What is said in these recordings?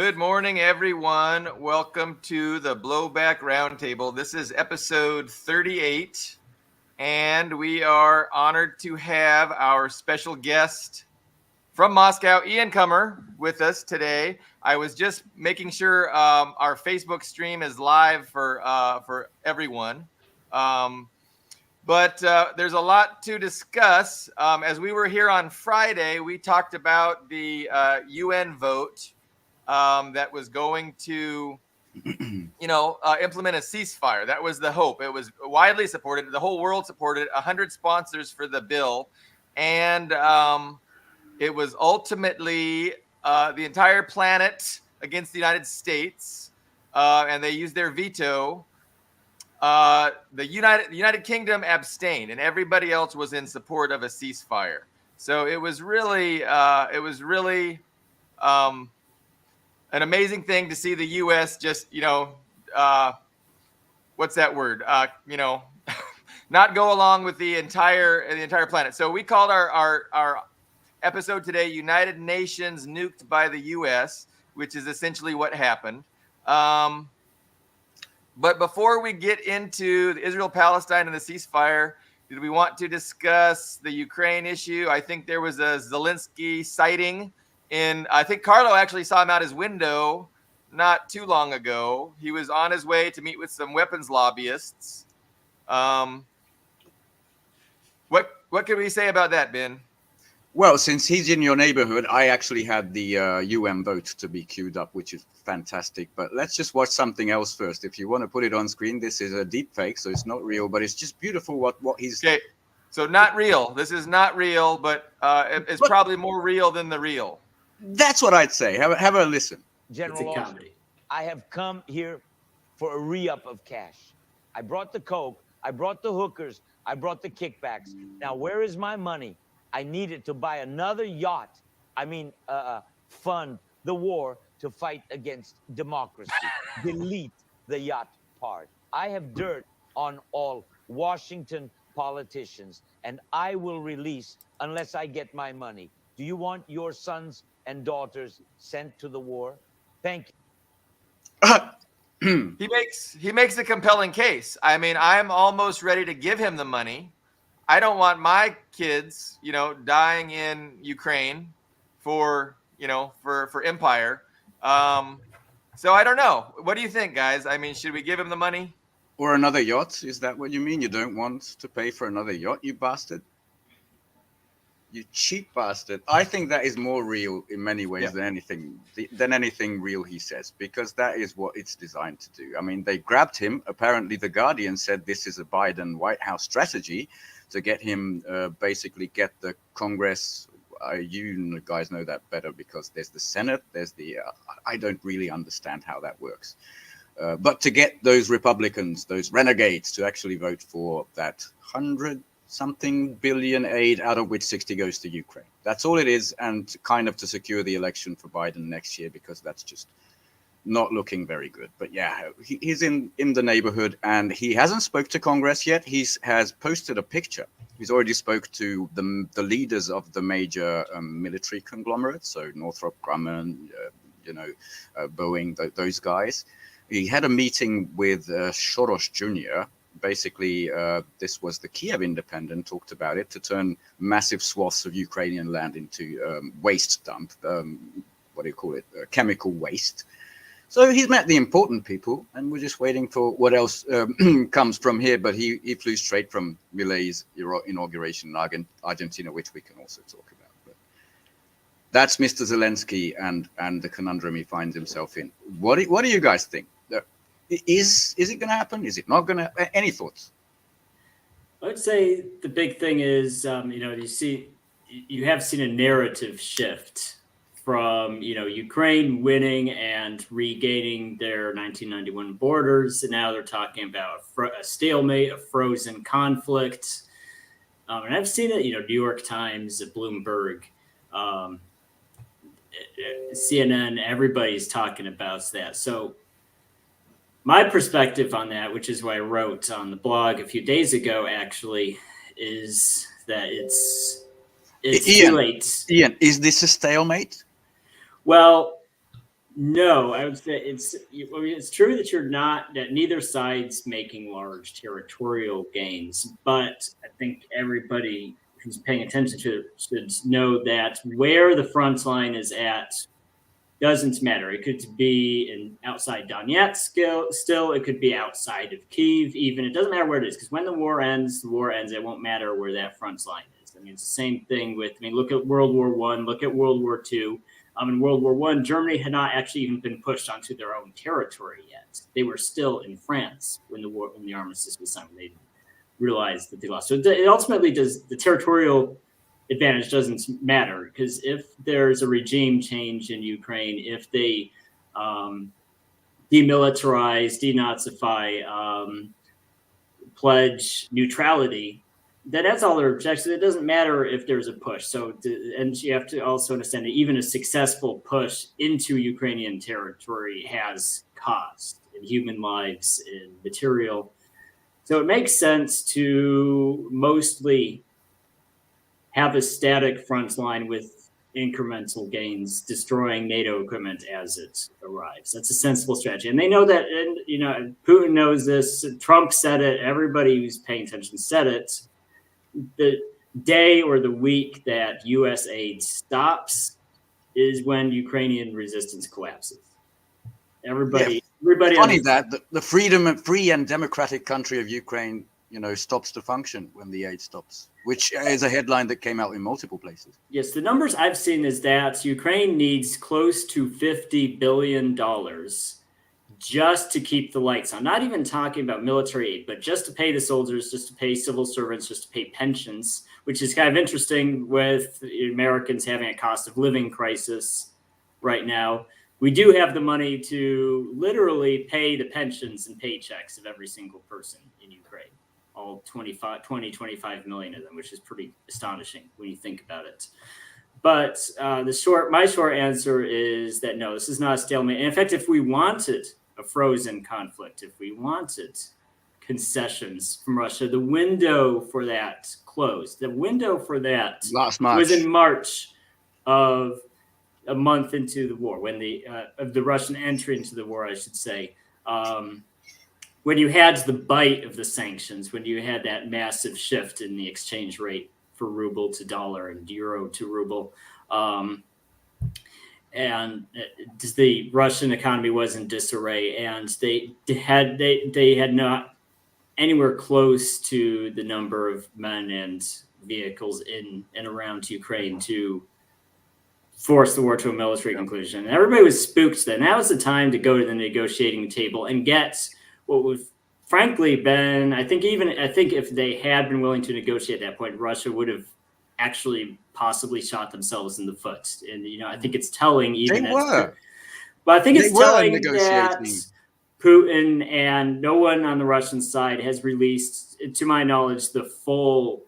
Good morning, everyone. Welcome to the Blowback Roundtable. This is episode 38, and we are honored to have our special guest from Moscow, Ian Kummer, with us today. I was just making sure our Facebook stream is live for everyone. But there's a lot to discuss. As we were here on Friday, we talked about the UN vote that was going to, implement a ceasefire. That was the hope. It was widely supported. The whole world supported 100 sponsors for the bill. And it was ultimately the entire planet against the United States. And they used their veto. The United Kingdom abstained, and everybody else was in support of a ceasefire. So it was really an amazing thing to see the U.S. just, what's that word? Not go along with the entire planet. So we called our episode today "United Nations Nuked by the U.S.," which is essentially what happened. But before we get into the Israel-Palestine and the ceasefire, did we want to discuss the Ukraine issue? I think there was a Zelensky sighting I think Carlo actually saw him out his window not too long ago. He was on his way to meet with some weapons lobbyists. What can we say about that, Ben? Well, since he's in your neighborhood, I actually had the UN vote to be queued up, which is fantastic. But let's just watch something else first. If you want to put it on screen, this is a deep fake, so it's not real, but it's just beautiful what he's... Okay, so not real. This is not real, but it's probably more real than the real. That's what I'd say. Have a listen. General Officer, I have come here for a re-up of cash. I brought the coke, I brought the hookers, I brought the kickbacks. Now, where is my money? I need it to buy another yacht. Fund the war to fight against democracy. Delete the yacht part. I have dirt on all Washington politicians, and I will release unless I get my money. Do you want your sons and daughters sent to the war? Thank you. He makes a compelling case. I mean, I'm almost ready to give him the money. I don't want my kids, dying in Ukraine for empire. So I don't know. What do you think, guys? I mean, should we give him the money? Or another yacht? Is that what you mean? You don't want to pay for another yacht, you bastard? You cheap bastard. I think that is more real in many ways than anything real he says, because that is what it's designed to do. I mean, they grabbed him. Apparently, The Guardian said this is a Biden White House strategy to get him, basically get the Congress. You guys know that better because there's the Senate, there's the, I don't really understand how that works. But to get those Republicans, those renegades, to actually vote for that 100-something billion aid, out of which 60 goes to Ukraine. That's all it is, and kind of to secure the election for Biden next year, because that's just not looking very good. But yeah, he's in the neighborhood, and he hasn't spoke to Congress yet. He has posted a picture. He's already spoke to the leaders of the major military conglomerates, so Northrop Grumman, Boeing, those guys. He had a meeting with Soros Jr. Basically, this was the Kiev Independent, talked about it, to turn massive swaths of Ukrainian land into waste dump, chemical waste. So he's met the important people, and we're just waiting for what else comes from here. But he flew straight from Milei's inauguration in Argentina, which we can also talk about. But that's Mr. Zelensky and the conundrum he finds himself in. What do you guys think? Is it going to happen? Is it not going to? Any thoughts? I would say the big thing is, you have seen a narrative shift from, Ukraine winning and regaining their 1991 borders. And now they're talking about a stalemate, a frozen conflict. And I've seen it, New York Times, Bloomberg, CNN, everybody's talking about that. So my perspective on that, which is what I wrote on the blog a few days ago, actually, is that it's too late. Ian, is this a stalemate? Well, No, I would say it's true that neither side's making large territorial gains, but I think everybody who's paying attention to it should know that where the front line is at doesn't matter. It could be outside Donetsk still. It could be outside of Kyiv even. It doesn't matter where it is, because when the war ends, the war ends. It won't matter where that front line is. I mean, it's the same thing look at World War One, look at World War Two. In World War One, Germany had not actually even been pushed onto their own territory yet. They were still in France when the armistice was signed. They realized that they lost. So it ultimately the territorial advantage doesn't matter, because if there's a regime change in Ukraine, if they demilitarize, denazify, pledge neutrality, that's all their objectives. It doesn't matter if there's a push. And you have to also understand that even a successful push into Ukrainian territory has cost in human lives, in material. So it makes sense to mostly have a static front line with incremental gains, destroying NATO equipment as it arrives. That's a sensible strategy. And they know that, and Putin knows this. Trump said it. Everybody who's paying attention said it. The day or the week that U.S. aid stops is when Ukrainian resistance collapses. Everybody. Funny that the free and democratic country of Ukraine, stops to function when the aid stops, which is a headline that came out in multiple places. Yes, the numbers I've seen is that Ukraine needs close to $50 billion just to keep the lights on. Not even talking about military aid, but just to pay the soldiers, just to pay civil servants, just to pay pensions, which is kind of interesting with Americans having a cost of living crisis right now. We do have the money to literally pay the pensions and paychecks of every single person in Ukraine, all 25 million of them, which is pretty astonishing when you think about it. But my short answer is that no, this is not a stalemate. And in fact, if we wanted a frozen conflict, if we wanted concessions from Russia, the window for that closed. The window for that was in March of a month into the war, when of the Russian entry into the war, I should say, when you had the bite of the sanctions, when you had that massive shift in the exchange rate for ruble to dollar and euro to ruble, and the Russian economy was in disarray, and they had not anywhere close to the number of men and vehicles in and around Ukraine to force the war to a military conclusion. And everybody was spooked then. That was the time to go to the negotiating table and get what would frankly been, I think if they had been willing to negotiate at that point, Russia would have actually possibly shot themselves in the foot. And, I think it's telling even they were. But I think it's telling that Putin and no one on the Russian side has released, to my knowledge, the full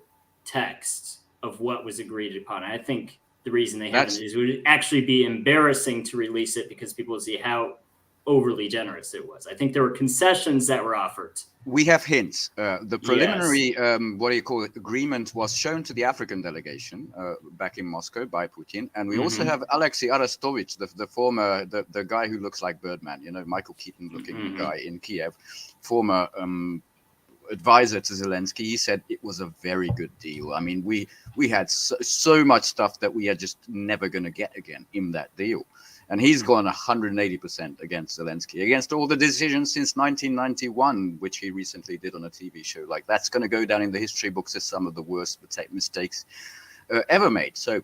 text of what was agreed upon. I think the reason they haven't is it would actually be embarrassing to release it, because people would see how overly generous it was. I think there were concessions that were offered. We have hints. The preliminary, agreement was shown to the African delegation back in Moscow by Putin. And we also have Alexei Arestovich, the guy who looks like Birdman, Michael Keaton looking guy in Kiev, former advisor to Zelensky. He said it was a very good deal. I mean, we had so much stuff that we are just never going to get again in that deal. And he's gone 180% against Zelensky, against all the decisions since 1991, which he recently did on a TV show. Like, that's going to go down in the history books as some of the worst mistakes ever made. So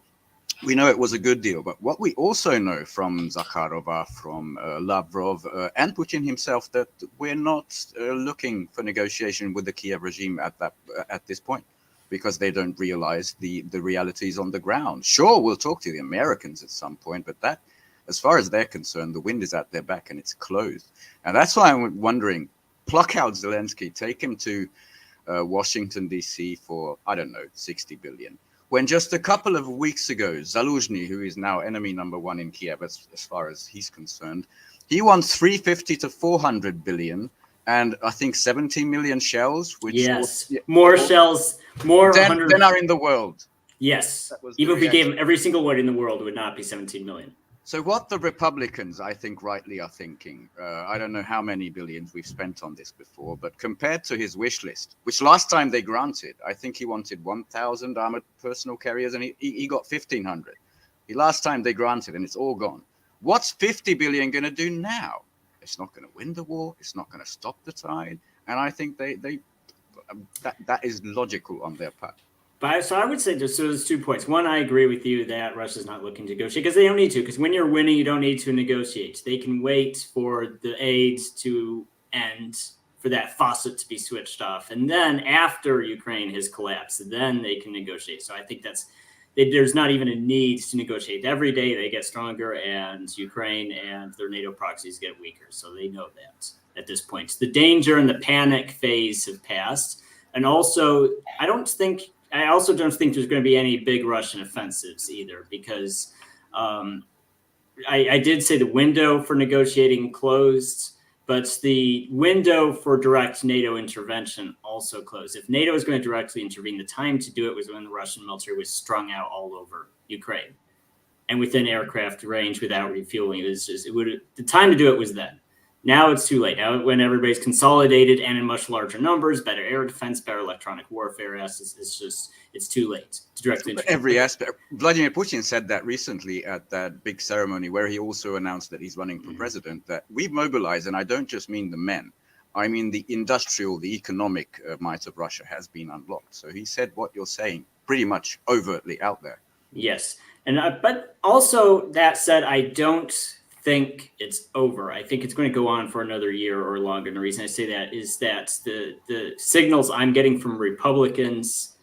we know it was a good deal. But what we also know from Zakharova, from Lavrov, and Putin himself, that we're not looking for negotiation with the Kiev regime at this point, because they don't realize the realities on the ground. Sure, we'll talk to the Americans at some point, but that, as far as they're concerned, the wind is at their back and it's closed. And that's why I'm wondering, pluck out Zelensky, take him to Washington, D.C. for, 60 billion. When just a couple of weeks ago, Zaluzhny, who is now enemy number one in Kiev, as far as he's concerned, he wants 350 to 400 billion. And I think 17 million shells. Which more shells, more than are in the world. Yes. Even if we gave them every single one in the world, it would not be 17 million. So what the Republicans, I think, rightly are thinking, I don't know how many billions we've spent on this before, but compared to his wish list, which last time they granted, I think he wanted 1,000 armored personnel carriers, and he got 1,500. The last time they granted, and it's all gone. What's 50 billion going to do now? It's not going to win the war. It's not going to stop the tide. And I think that is logical on their part. But so I would say there's 2 points. One, I agree with you that Russia's not looking to negotiate because they don't need to. Because when you're winning, you don't need to negotiate. They can wait for the aid to end, for that faucet to be switched off, and then after Ukraine has collapsed, then they can negotiate. So I think there's not even a need to negotiate. Every day they get stronger, and Ukraine and their NATO proxies get weaker. So they know that at this point. The danger and the panic phase have passed, and also I also don't think there's going to be any big Russian offensives either, because I did say the window for negotiating closed, but the window for direct NATO intervention also closed. If NATO is going to directly intervene, the time to do it was when the Russian military was strung out all over Ukraine and within aircraft range without refueling. The time to do it was then. Now it's too late. Now, when everybody's consolidated and in much larger numbers, better air defense, better electronic warfare, it's too late to directly intervene. Every aspect. Vladimir Putin said that recently at that big ceremony where he also announced that he's running for president, that we've mobilized, and I don't just mean the men, I mean the industrial, the economic might of Russia has been unlocked. So he said what you're saying pretty much overtly out there. Yes. And but also that said, I don't think it's over. I think it's going to go on for another year or longer. And the reason I say that is that the signals I'm getting from Republicans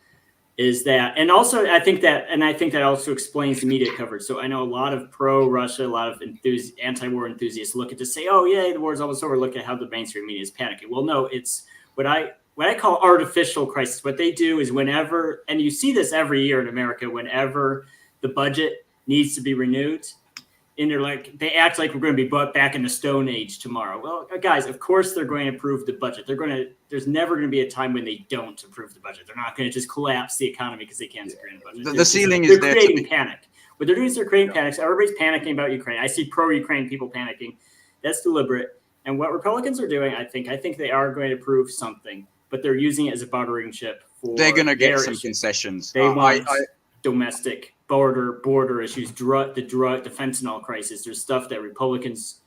is that, and also I think that also explains the media coverage. So I know a lot of pro-Russia, a lot of anti-war enthusiasts look at this, say, oh yeah, the war's almost over. Look at how the mainstream media is panicking. Well, no, it's what I call artificial crisis. What they do is whenever, and you see this every year in America, whenever the budget needs to be renewed, and they act like we're going to be brought back in the Stone Age tomorrow. Well, guys, of course they're going to approve the budget. There's never going to be a time when they don't approve the budget. They're not going to just collapse the economy because they can't agree on the budget. The ceiling is there. They're creating panic. What they're doing is they're creating panic. So everybody's panicking about Ukraine. I see pro-Ukraine people panicking. That's deliberate. And what Republicans are doing, I think they are going to prove something, but they're using it as a bartering chip for. They're going to get some concessions. They want domestic border issues, the fentanyl crisis. There's stuff that Republicans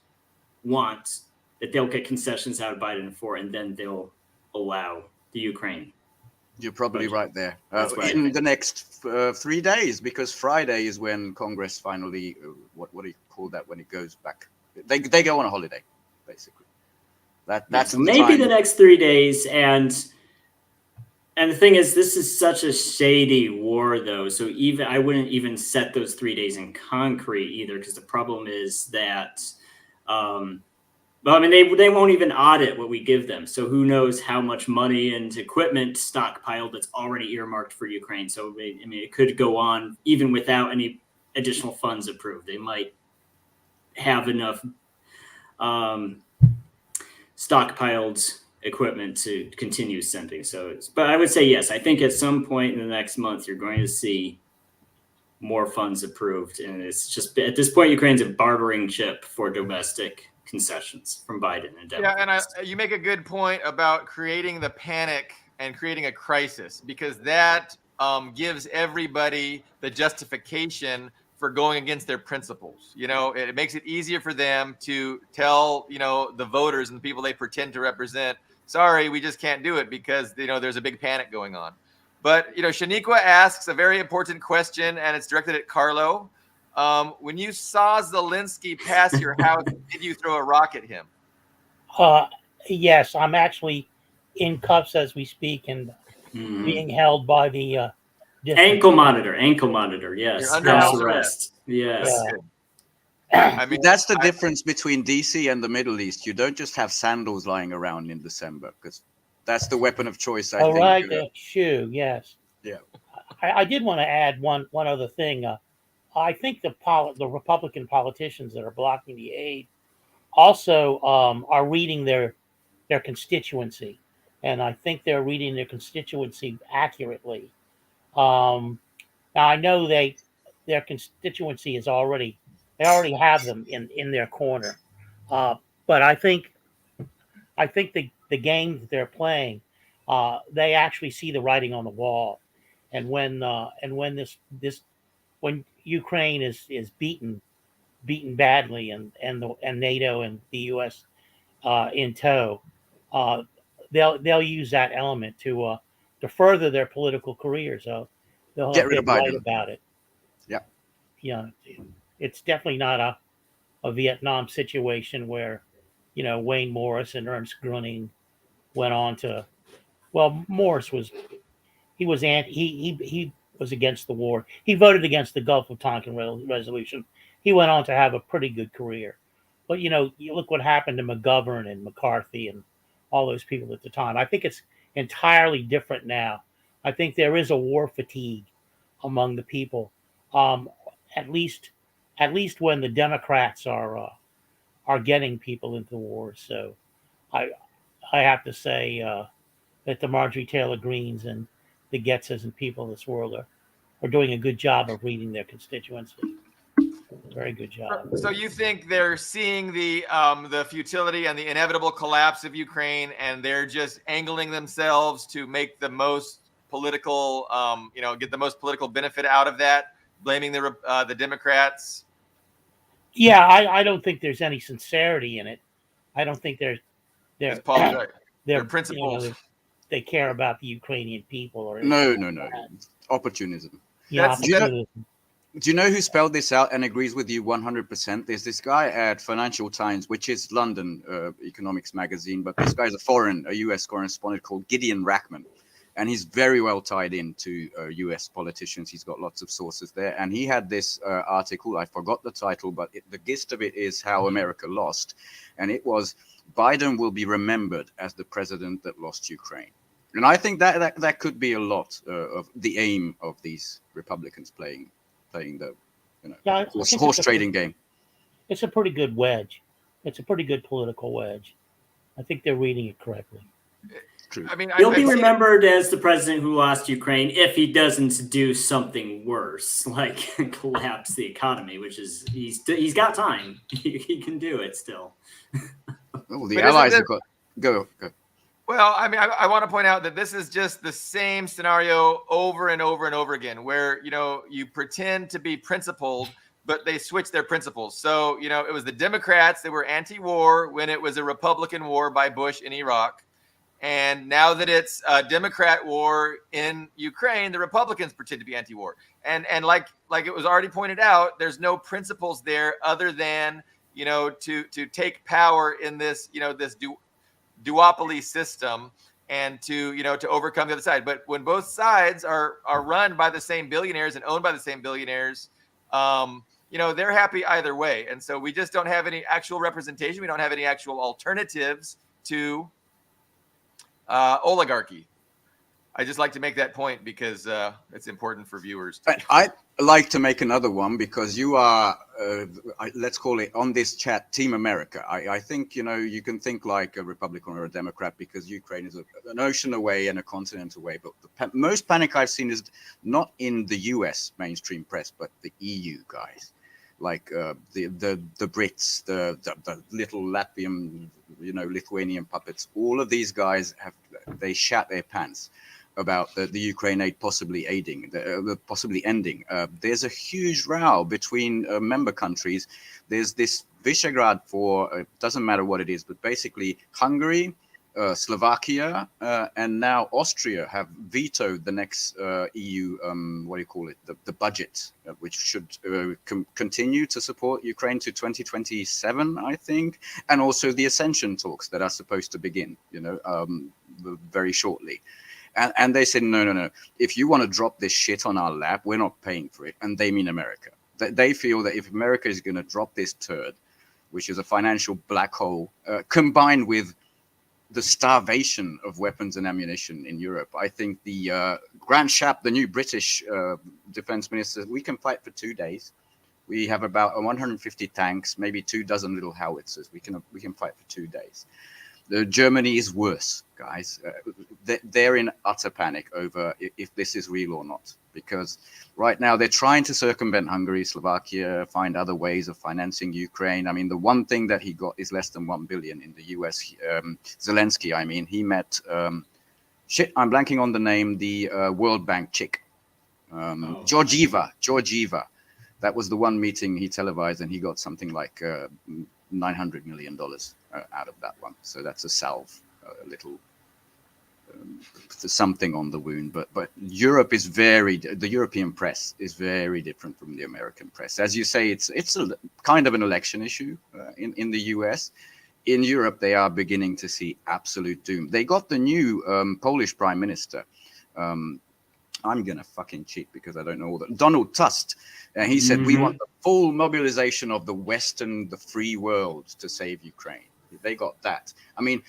want that they'll get concessions out of Biden for, and then they'll allow the Ukraine. You're probably right there. In the next 3 days, because Friday is when Congress finally, what do you call that when it goes back? They go on a holiday, basically. That's so maybe the next 3 days, and the thing is, this is such a shady war, though. So I wouldn't even set those 3 days in concrete either, because the problem is that, they won't even audit what we give them. So who knows how much money and equipment stockpiled that's already earmarked for Ukraine. So it could go on even without any additional funds approved. They might have enough stockpiled equipment to continue sending. But I would say yes. I think at some point in the next month, you're going to see more funds approved, and it's just at this point, Ukraine's a bartering chip for domestic concessions from Biden and Democrats. Yeah, and you make a good point about creating the panic and creating a crisis, because that gives everybody the justification for going against their principles. It makes it easier for them to tell the voters and the people they pretend to represent, sorry, we just can't do it because there's a big panic going on. But Shaniqua asks a very important question, and it's directed at Carlo. When you saw Zelensky pass your house, did you throw a rock at him? Yes, I'm actually in cuffs as we speak and being held by the ankle monitor. Yes, you're under house arrest. Yes. That's the difference between DC and the Middle East. You don't just have sandals lying around in December, because that's the weapon of choice. I think. Right, the shoe. Yes. Yeah. I did want to add one other thing. I think the Republican politicians that are blocking the aid also are reading their constituency, and I think they're reading their constituency accurately. Now I know their constituency is already They already have them in their corner. But I think the game that they're playing, they actually see the writing on the wall, and when when Ukraine is beaten badly, and NATO and the U.S. In tow, uh, they'll use that element to further their political careers. So they'll Get have rid of big write Biden. about it. Yeah. Yeah, it's definitely not a Vietnam situation where, Wayne Morris and Ernst Gruning went on to. Well, Morris he was against the war. He voted against the Gulf of Tonkin resolution. He went on to have a pretty good career. But you look what happened to McGovern and McCarthy and all those people at the time. I think it's entirely different now. I think there is a war fatigue among the people. Um, at least when the Democrats are getting people into the war. So I I have to say that the Marjorie Taylor Greens and the Getzes and people of this world are doing a good job of reading their constituency. Very good job. So you think they're seeing the futility and the inevitable collapse of Ukraine, and they're just angling themselves to make the most political, get the most political benefit out of that, blaming the Democrats? Yeah, I don't think there's any sincerity in it. I don't think they're As Paul's right, they're their principles. they care about the Ukrainian people or No. that. Opportunism. Yeah, That's- opportunism. Do you know who spelled this out and agrees with you 100%? There's this guy at Financial Times, which is London economics magazine, but this guy's a US correspondent called Gideon Rachman. And he's very well tied into US politicians. He's got lots of sources there. And he had this article, I forgot the title, but the gist of it is how America lost. And it was, Biden will be remembered as the president that lost Ukraine. And I think that could be a lot of the aim of these Republicans playing the horse trading game. It's a pretty good wedge. It's a pretty good political wedge. I think they're reading it correctly. True. I mean, He'll I've be seen- remembered as the president who lost Ukraine if he doesn't do something worse, like collapse the economy, which is he's got time. He can do it still. Oh, the But allies isn't have got go. Well, I mean, I want to point out that this is just the same scenario over and over and over again, where you pretend to be principled, but they switch their principles. So it was the Democrats that were anti-war when it was a Republican war by Bush in Iraq, and now that it's a Democrat war in Ukraine, the Republicans pretend to be anti-war. And like it was already pointed out, there's no principles there other than to take power in this this duopoly system, and to overcome the other side. But when both sides are run by the same billionaires and owned by the same billionaires, they're happy either way. And so we just don't have any actual representation. We don't have any actual alternatives to oligarchy. I just like to make that point because it's important for viewers. I like to make another one because you are, let's call it on this chat, Team America. I think, you can think like a Republican or a Democrat because Ukraine is an ocean away and a continent away. But the most panic I've seen is not in the US mainstream press, but the EU guys, like the Brits, the little Latvian, Lithuanian puppets. All of these guys they shat their pants about the Ukraine aid possibly possibly ending. There's a huge row between member countries. There's this Visegrad for, it doesn't matter what it is, but basically Hungary, Slovakia, and now Austria have vetoed the next EU, the budget, which should continue to support Ukraine to 2027, I think, and also the accession talks that are supposed to begin, very shortly. And they said, no. If you want to drop this shit on our lap, we're not paying for it. And they mean America. They feel that if America is going to drop this turd, which is a financial black hole, combined with the starvation of weapons and ammunition in Europe, I think the Grant Shapp, the new British defense minister, we can fight for 2 days. We have about 150 tanks, maybe 24 little howitzers. We can fight for 2 days. Germany is worse, guys. They're in utter panic over if this is real or not, because right now they're trying to circumvent Hungary, Slovakia, find other ways of financing Ukraine. I mean, the one thing that he got is less than 1 billion in the US. Zelensky, I mean, he met, I'm blanking on the name, the World Bank chick, Georgieva. That was the one meeting he televised, and he got something like $900 million out of that one. So that's a salve, a little something on the wound. But Europe is the European press is very different from the American press. As you say, it's a kind of an election issue in the US. In Europe, they are beginning to see absolute doom. They got the new Polish prime minister. I'm going to fucking cheat because I don't know all that. Donald Tusk. And he said, we want the full mobilization of the Western, the free world to save Ukraine. They got that. I mean,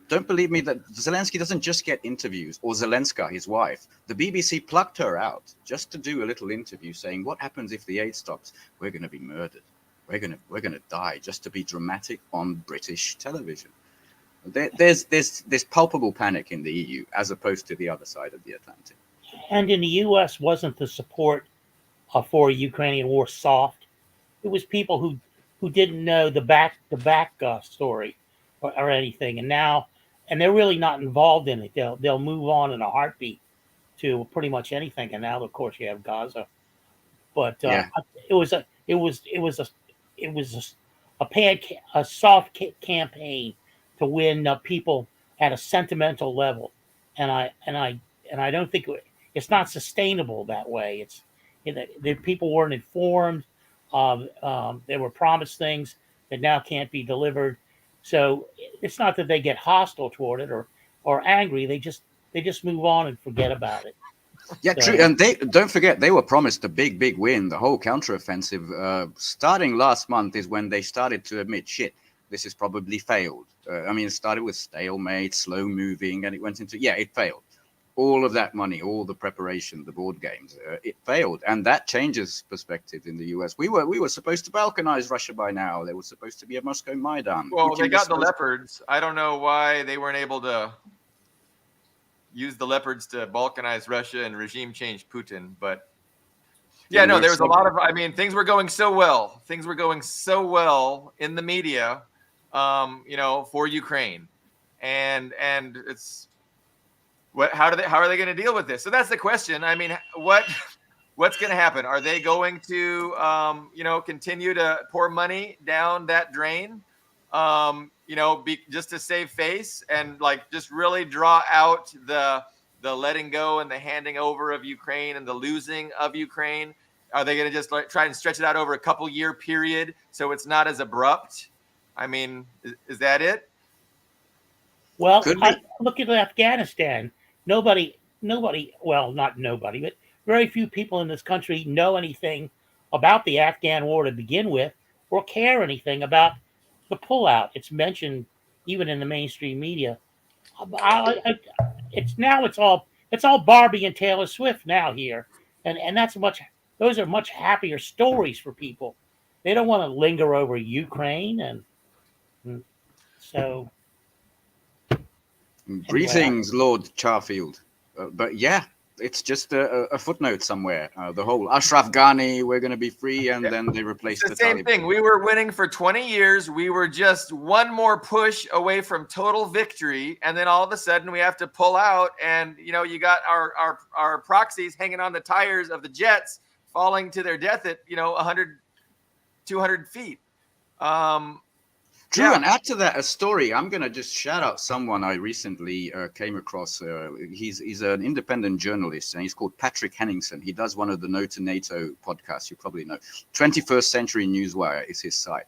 don't believe me that Zelensky doesn't just get interviews, or Zelenska, his wife. The BBC plucked her out just to do a little interview saying, what happens if the aid stops? We're going to be murdered. We're going to die, just to be dramatic on British television. There's palpable panic in the EU as opposed to the other side of the Atlantic. And in the U.S., wasn't the support for Ukrainian war soft? It was people who didn't know the back story or anything, and they're really not involved in it. They'll move on in a heartbeat to pretty much anything. And now, of course, you have Gaza. But it was a soft campaign to win people at a sentimental level, and I don't think it's not sustainable that way. The people weren't informed. They were promised things that now can't be delivered. So it's not that they get hostile toward it or angry. They just move on and forget about it. Yeah, true. And they don't forget, they were promised a big win. The whole counteroffensive starting last month is when they started to admit, shit, this has probably failed. I mean, it started with stalemate, slow moving, and it went into, it failed. All of that money, all the preparation, the board games, it failed. And that changes perspective in the US. We were supposed to balkanize Russia by now. There was supposed to be a Moscow Maidan. Well, they got the Leopards. I don't know why they weren't able to use the Leopards to balkanize Russia and regime change Putin. But there was a lot of, things were going so well. Things were going so well in the media, for Ukraine. And it's, how are they going to deal with this? So that's the question. I mean, what's going to happen? Are they going to, continue to pour money down that drain, just to save face and just really draw out the letting go and the handing over of Ukraine and the losing of Ukraine? Are they going to just try and stretch it out over a couple year period so it's not as abrupt? I mean, is that it? Well, look at Afghanistan. Nobody, well, not nobody, but very few people in this country know anything about the Afghan war to begin with or care anything about the pullout. It's mentioned even in the mainstream media. It's all Barbie and Taylor Swift now here. And those are much happier stories for people. They don't want to linger over Ukraine. And so. Greetings, Lord Charfield. But it's just a footnote somewhere. The whole Ashraf Ghani, we're going to be free, and then they replaced the same thing. We were winning for 20 years. We were just one more push away from total victory, and then all of a sudden we have to pull out. And you got our proxies hanging on the tires of the jets, falling to their death at 100, 200 feet. True, and add to that a story. I'm going to just shout out someone I recently came across. He's an independent journalist, and he's called Patrick Henningsen. He does one of the No to NATO podcasts. You probably know. 21st Century Newswire is his site.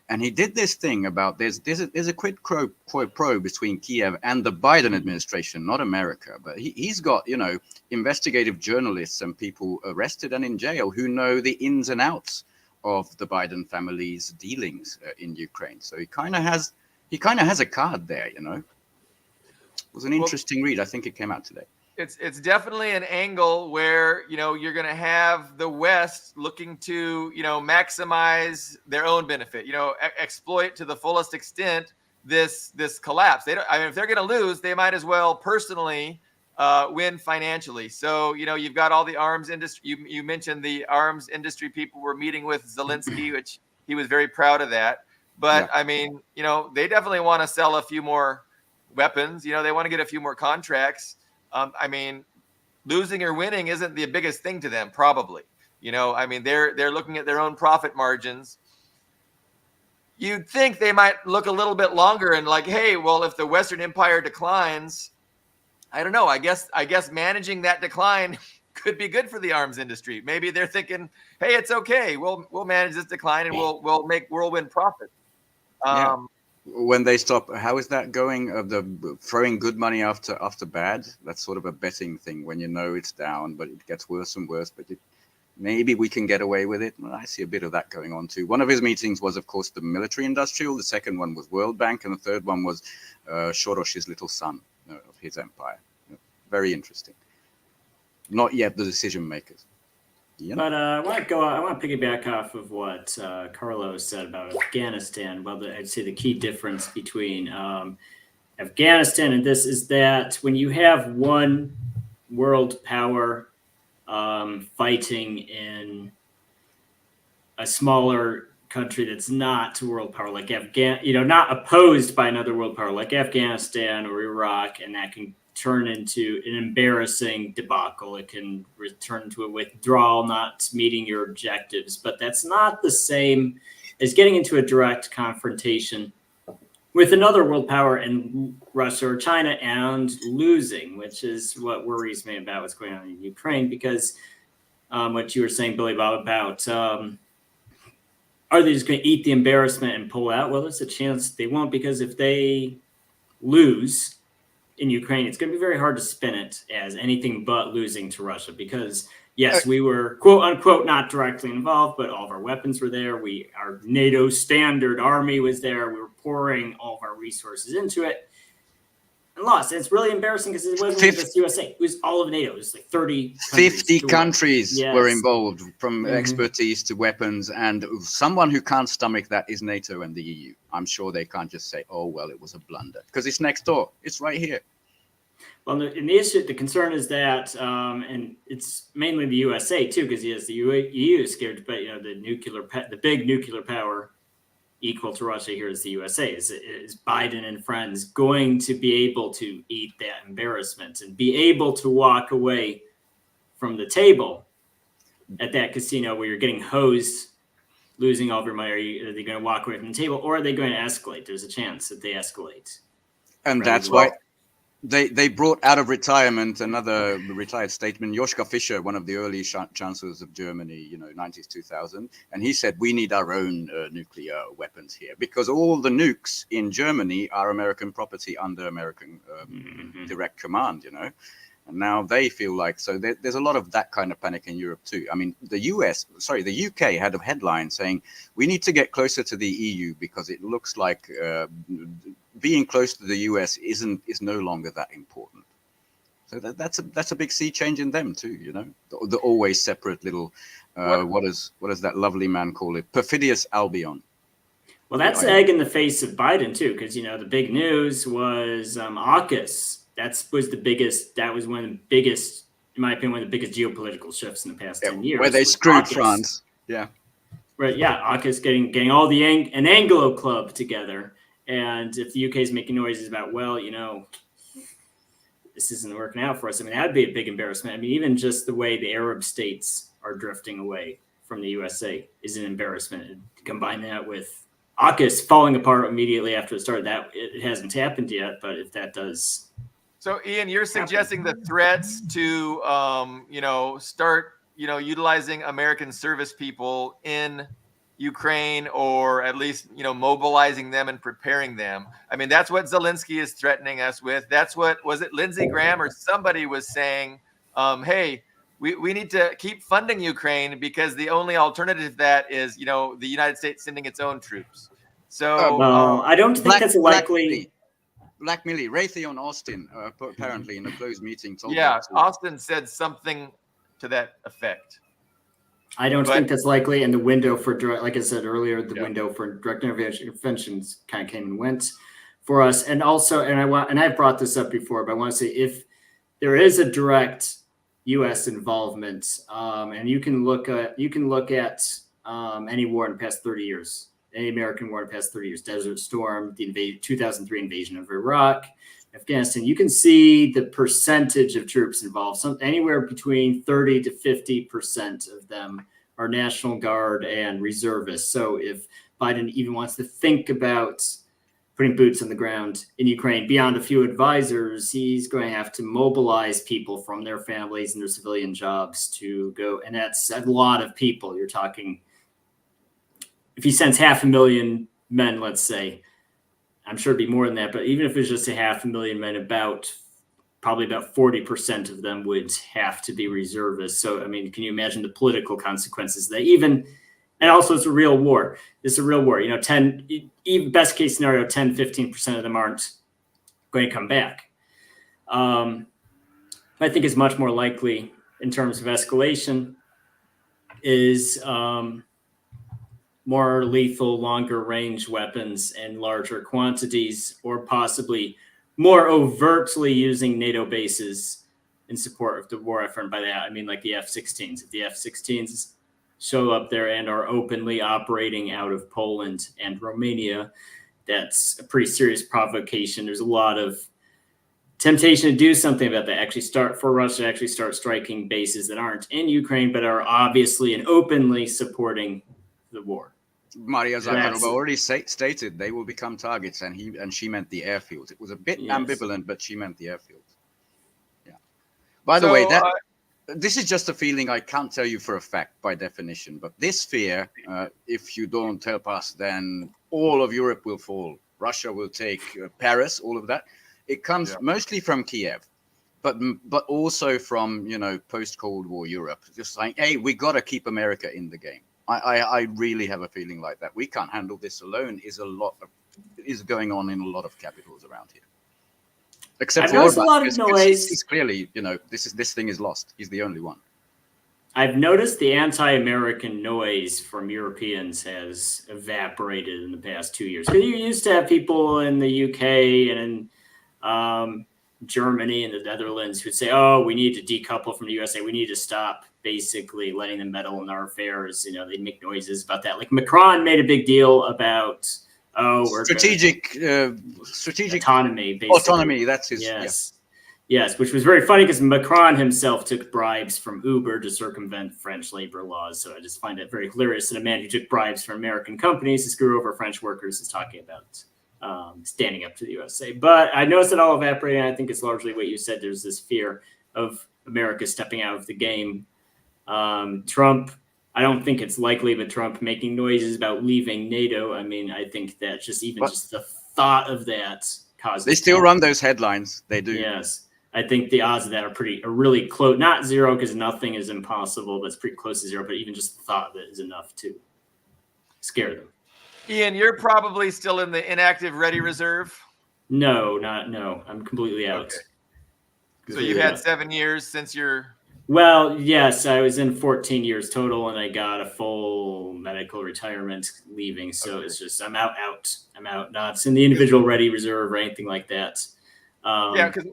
And he did this thing about there's a quid pro between Kiev and the Biden administration, not America. But he's got, investigative journalists and people arrested and in jail who know the ins and outs of the Biden family's dealings in Ukraine. So he kind of has a card there, It was an interesting read. I think it came out today. It's definitely an angle where, you're going to have the West looking to, maximize their own benefit, exploit to the fullest extent this collapse. They don't. I mean, if they're going to lose, they might as well personally win financially. So you've got all the arms industry. You mentioned the arms industry people were meeting with Zelensky, which he was very proud of that. But I mean, they definitely want to sell a few more weapons. They want to get a few more contracts. I mean, losing or winning isn't the biggest thing to them, probably. I mean, they're looking at their own profit margins. You'd think they might look a little bit longer and like, hey, well, if the Western Empire declines, I don't know. I guess managing that decline could be good for the arms industry. Maybe they're thinking, hey, it's okay. We'll manage this decline and we'll make whirlwind profit. When they stop, how is that going? Of the throwing good money after bad? That's sort of a betting thing when it's down, but it gets worse and worse. But maybe we can get away with it. Well, I see a bit of that going on too. One of his meetings was, of course, the military industrial. The second one was World Bank, and the third one was Soros's little son of his empire. Very interesting. Not yet the decision makers. But I want to piggyback off of what Carlos said about Afghanistan. Well, I'd say the key difference between Afghanistan and this is that when you have one world power fighting in a smaller country that's not a world power like not opposed by another world power like Afghanistan or Iraq, and that can turn into an embarrassing debacle. It can return to a withdrawal, not meeting your objectives. But that's not the same as getting into a direct confrontation with another world power in Russia or China and losing, which is what worries me about what's going on in Ukraine. Because what you were saying, Billy Bob, about are they just going to eat the embarrassment and pull out? Well, there's a chance they won't, because if they lose in Ukraine, it's going to be very hard to spin it as anything but losing to Russia, because yes, we were quote unquote not directly involved, but all of our weapons were there. Our NATO standard army was there. We were pouring all of our resources into it and lost. And it's really embarrassing because it wasn't just USA. It was all of NATO. It was like 50 countries were involved, from expertise to weapons, and someone who can't stomach that is NATO and the EU. I'm sure they can't just say, oh, well, it was a blunder, because it's next door. It's right here. Well, the concern is that, and it's mainly the USA too, because yes, the EU is scared, but the big nuclear power equal to Russia here is the USA. Is Biden and friends going to be able to eat that embarrassment and be able to walk away from the table at that casino where you're getting hosed, losing all of your money? Are they going to walk away from the table, or are they going to escalate? There's a chance that they escalate. And that's why they brought out of retirement another retired statesman, Joschka Fischer, one of the early chancellors of Germany, 90s, 2000. And he said, we need our own nuclear weapons here, because all the nukes in Germany are American property under American direct command, And now they feel like, so there's a lot of that kind of panic in Europe too. I mean, the UK had a headline saying, we need to get closer to the EU because it looks like being close to the US is no longer that important. So that's a big sea change in them too, the always separate little, what does that lovely man call it? Perfidious Albion. Well, that's an egg in the face of Biden too, because, the big news was AUKUS. That was one of the biggest, in my opinion, one of the biggest geopolitical shifts in the past 10 years. Where they screwed France. Yeah. Right. Yeah. AUKUS getting all an Anglo club together. And if the UK is making noises about, this isn't working out for us, I mean, that'd be a big embarrassment. I mean, even just the way the Arab states are drifting away from the USA is an embarrassment. And combine that with AUKUS falling apart immediately after it started, that it hasn't happened yet. But if that does. So, Ian, you're suggesting the threats to, start, utilizing American service people in Ukraine, or at least, mobilizing them and preparing them. I mean, that's what Zelensky is threatening us with. That's what, was it Lindsey Graham or somebody was saying, hey, we need to keep funding Ukraine because the only alternative to that is, the United States sending its own troops. So I don't think that's likely. Black Millie, Raytheon Austin, apparently in a closed meeting. Austin said something to that effect. I don't think that's likely. And the window for, like I said earlier, window for direct interventions kind of came and went for us. And also, and I've brought this up before, but I want to say if there is a direct U.S. involvement, and you can look at any war in the past 30 years, any American war in the past 30 years, Desert Storm, the 2003 invasion of Iraq, Afghanistan, you can see the percentage of troops involved. Anywhere between 30 to 50% of them are National Guard and reservists. So if Biden even wants to think about putting boots on the ground in Ukraine beyond a few advisors, he's going to have to mobilize people from their families and their civilian jobs to go. And that's a lot of people. You're talking, if he sends 500,000 men, let's say, I'm sure it'd be more than that, but even if it's just 500,000 men, probably about 40% of them would have to be reservists. So, I mean, can you imagine the political consequences that and also it's a real war. It's a real war. You know, even best case scenario, 10, 15% of them aren't going to come back. I think is much more likely in terms of escalation is more lethal, longer range weapons and larger quantities, or possibly more overtly using NATO bases in support of the war effort. And by that, I mean like the F-16s. If the F-16s show up there and are openly operating out of Poland and Romania, that's a pretty serious provocation. There's a lot of temptation to do something about that. For Russia to actually start striking bases that aren't in Ukraine, but are obviously and openly supporting the war. Maria Zakharova already stated they will become targets, and she meant the airfields. It was a bit ambivalent, but she meant the airfields. Yeah. By the way, this is just a feeling. I can't tell you for a fact by definition, but this fear, if you don't help us, then all of Europe will fall. Russia will take Paris, all of that. It comes mostly from Kiev, but also from, post-Cold War Europe. Just saying, hey, we got to keep America in the game. I really have a feeling like that. We can't handle this alone. Is going on in a lot of capitals around here. Except for Orban, a lot of noise. He's clearly, this thing is lost. He's the only one. I've noticed the anti-American noise from Europeans has evaporated in the past 2 years. Because you used to have people in the UK and in Germany and the Netherlands who'd say, "Oh, we need to decouple from the USA. We need to stop basically letting them meddle in our affairs." They make noises about that. Like Macron made a big deal about strategic autonomy. Basically. Autonomy. That's his. Yes, which was very funny because Macron himself took bribes from Uber to circumvent French labor laws. So I just find it very hilarious that a man who took bribes from American companies to screw over French workers is talking about standing up to the USA. But I noticed it all evaporating. I think it's largely what you said. There's this fear of America stepping out of the game. Trump, I don't think it's likely, but Trump making noises about leaving NATO. I mean, I think that just the thought of that causes. They still run those headlines. They do. Yes. I think the odds of that are really close. Not zero, because nothing is impossible, but it's pretty close to zero. But even just the thought of it is enough to scare them. Ian, you're probably still in the inactive ready reserve. No. I'm completely out. Okay. So you've had 7 years since you're. Well, yes, I was in 14 years total, and I got a full medical retirement leaving. So It's just I'm out. I'm out. Not in the individual ready reserve or anything like that. Because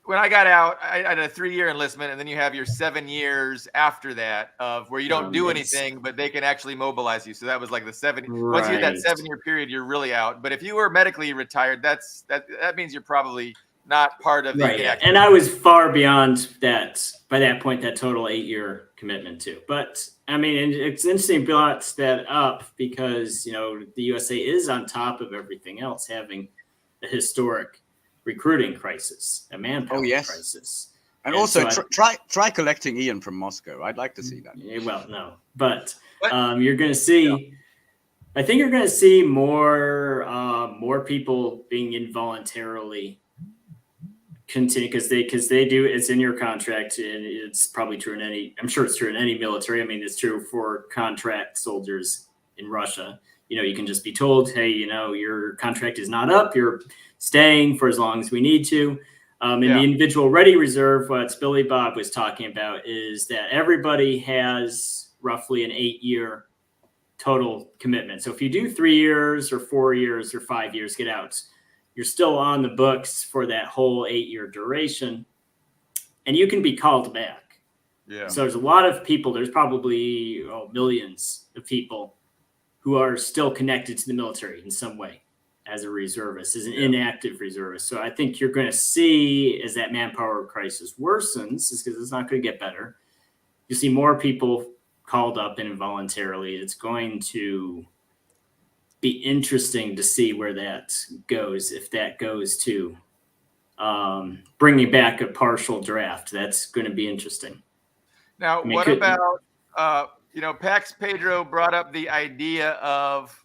when I got out, I had a 3-year enlistment, and then you have your 7 years after that of where you don't do anything, but they can actually mobilize you. So that was like the 7. Right. Once you hit that 7-year period, you're really out. But if you were medically retired, that means you're probably not part of the active. And I was far beyond that by that point, that total 8-year commitment too. But I mean, it's interesting brought that up because the USA is on top of everything else, having a historic recruiting crisis, a manpower crisis. And also try collecting Ian from Moscow. I'd like to see that. Well, no, but you're going to see. I think you're going to see more people being involuntarily continue because they do. It's in your contract, and it's probably true in any. I'm sure it's true in any military. I mean, it's true for contract soldiers in Russia. You can just be told, hey, your contract is not up. You're staying for as long as we need to. In the individual ready reserve, what Billy Bob was talking about is that everybody has roughly an 8-year total commitment. So if you do 3 years or 4 years or 5 years get out, you're still on the books for that whole 8-year duration, and you can be called back. Yeah. So there's a lot of people, there's probably millions of people who are still connected to the military in some way as a reservist, as an inactive reservist. So I think you're going to see, as that manpower crisis worsens, because it's not going to get better, you see more people called up and involuntarily. It's going to be interesting to see where that goes. If that goes to bringing back a partial draft, that's going to be interesting. Now, what about, Pax Pedro brought up the idea of,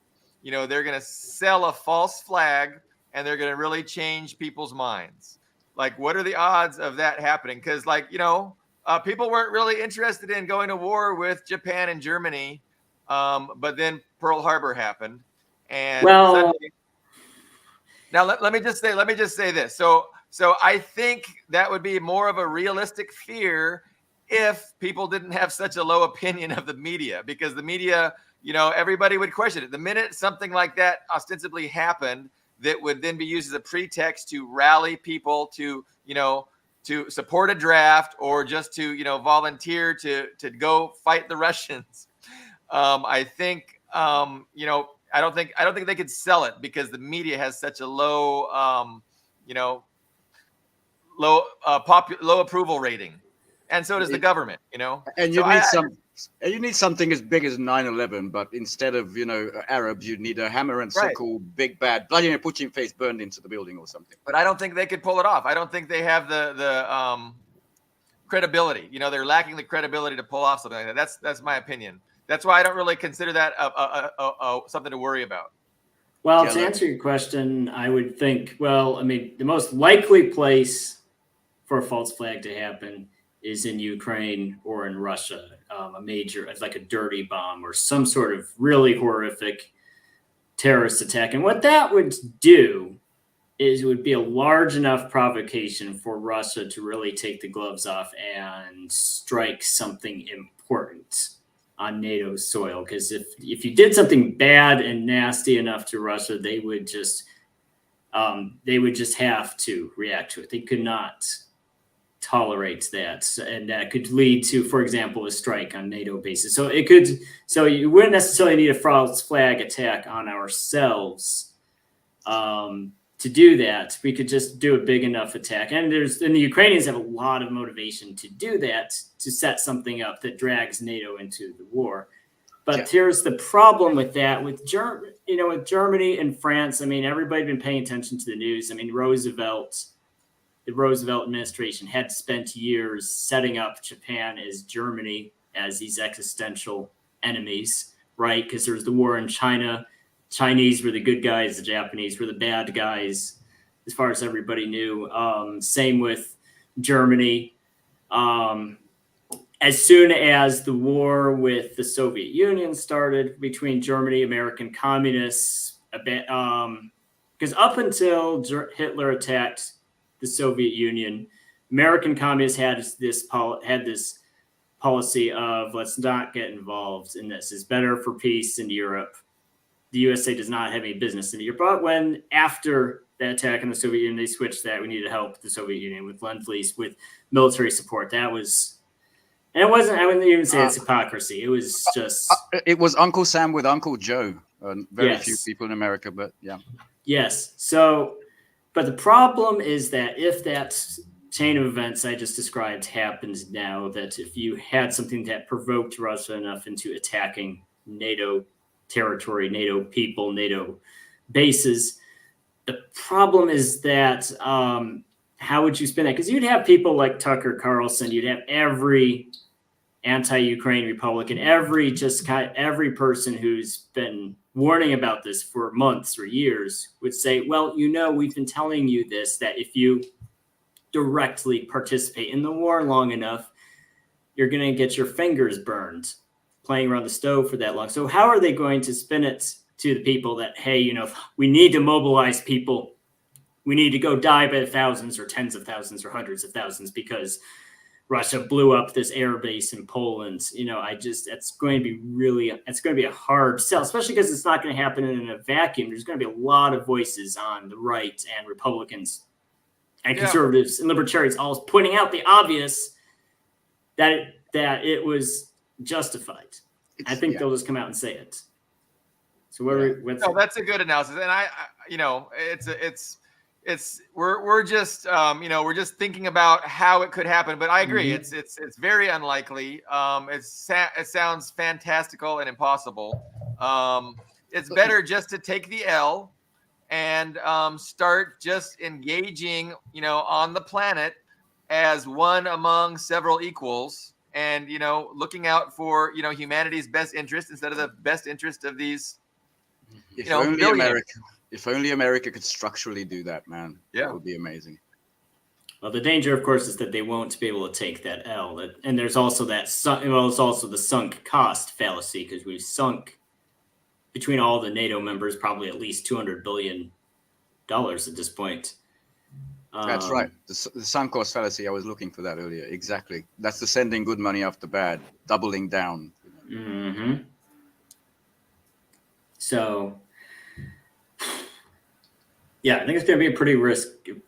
they're going to sell a false flag and they're going to really change people's minds. Like, what are the odds of that happening? Because, people weren't really interested in going to war with Japan and Germany, but then Pearl Harbor happened. And suddenly, now let me just say this. So I think that would be more of a realistic fear if people didn't have such a low opinion of the media, because the media, everybody would question it. The minute something like that ostensibly happened, that would then be used as a pretext to rally people to, to support a draft or just to, volunteer to go fight the Russians. I think, I don't think they could sell it because the media has such a low, low approval rating. And so does the government, And you need something as big as 9/11, but instead of Arabs, you need a hammer and sickle, big bad Vladimir Putin face burned into the building or something. But I don't think they could pull it off. I don't think they have the credibility. They're lacking the credibility to pull off something like that. That's my opinion. That's why I don't really consider that something to worry about. Well, to answer your question, I would think, the most likely place for a false flag to happen is in Ukraine or in Russia, a major, like a dirty bomb or some sort of really horrific terrorist attack. And what that would do is it would be a large enough provocation for Russia to really take the gloves off and strike something important on NATO soil. Because if you did something bad and nasty enough to Russia, they would just have to react to it. They could not tolerate that, and that could lead to, for example, a strike on NATO bases. So you wouldn't necessarily need a false flag attack on ourselves to do that. We could just do a big enough attack, and the Ukrainians have a lot of motivation to do that, to set something up that drags NATO into the war. But here's the problem with that, with Germany and France. Everybody's been paying attention to the news. The Roosevelt administration had spent years setting up Japan as Germany as these existential enemies, right? Because there's the war in China. Chinese were the good guys. The Japanese were the bad guys, as far as everybody knew. Same with Germany. As soon as the war with the Soviet Union started between Germany, American communists, because up until Hitler attacked the Soviet Union, American communists had this policy of, let's not get involved in this. It's better for peace in Europe. The USA does not have any business in Europe. But when after the attack on the Soviet Union, they switched that. We need to help the Soviet Union with Lend-Lease, with military support. That was, and it wasn't, I wouldn't even say it's hypocrisy. It was just. It was Uncle Sam with Uncle Joe. Very few people in America, but yeah. Yes. So, but the problem is that if that chain of events I just described happens now, that if you had something that provoked Russia enough into attacking NATO territory, NATO people, NATO bases, the problem is that how would you spin that? Because you'd have people like Tucker Carlson, you'd have every anti-Ukraine Republican, every person who's been warning about this for months or years would say, well, we've been telling you this, that if you directly participate in the war long enough, you're going to get your fingers burned playing around the stove for that long. So how are they going to spin it to the people that, hey, we need to mobilize people. We need to go die by thousands or tens of thousands or hundreds of thousands because Russia blew up this air base in Poland. It's going to be a hard sell, especially because it's not going to happen in a vacuum. There's going to be a lot of voices on the right and Republicans and conservatives and libertarians all pointing out the obvious that it was justified. I think they'll just come out and say it. So that's a good analysis, and we're just we're just thinking about how it could happen, but I agree, it's very unlikely. It sounds fantastical and impossible. It's better just to take the L and start just engaging, on the planet as one among several equals, and looking out for humanity's best interest instead of the best interest of these. If only America could structurally do that, man. Yeah, that would be amazing. Well, the danger, of course, is that they won't be able to take that L. And there's also it's also the sunk cost fallacy, because we've sunk between all the NATO members probably at least $200 billion at this point. That's right. The sunk cost fallacy. I was looking for that earlier. Exactly. That's the sending good money after bad, doubling down. Mm-hmm. So, yeah, I think it's going to be a pretty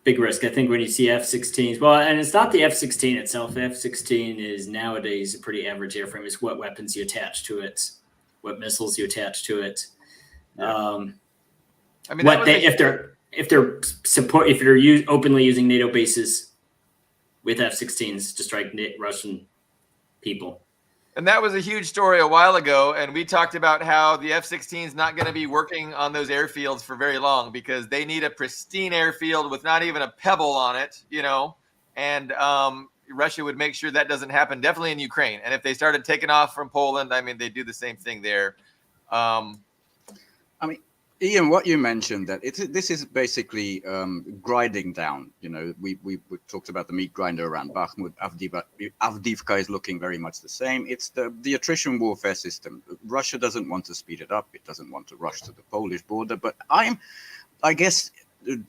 big risk. I think when you see F-16s, well, and it's not the F-16 itself. The F-16 is nowadays a pretty average airframe. It's what weapons you attach to it, what missiles you attach to it. Yeah. If they're openly using NATO bases with F-16s to strike Russian people. And that was a huge story a while ago, and we talked about how the F-16 is not going to be working on those airfields for very long because they need a pristine airfield with not even a pebble on it, and Russia would make sure that doesn't happen, definitely in Ukraine. And if they started taking off from Poland, they do the same thing there. Ian, what you mentioned, that this is basically grinding down. We talked about the meat grinder around Bakhmut. Avdiivka is looking very much the same. It's the attrition warfare system. Russia doesn't want to speed it up. It doesn't want to rush to the Polish border. But I guess,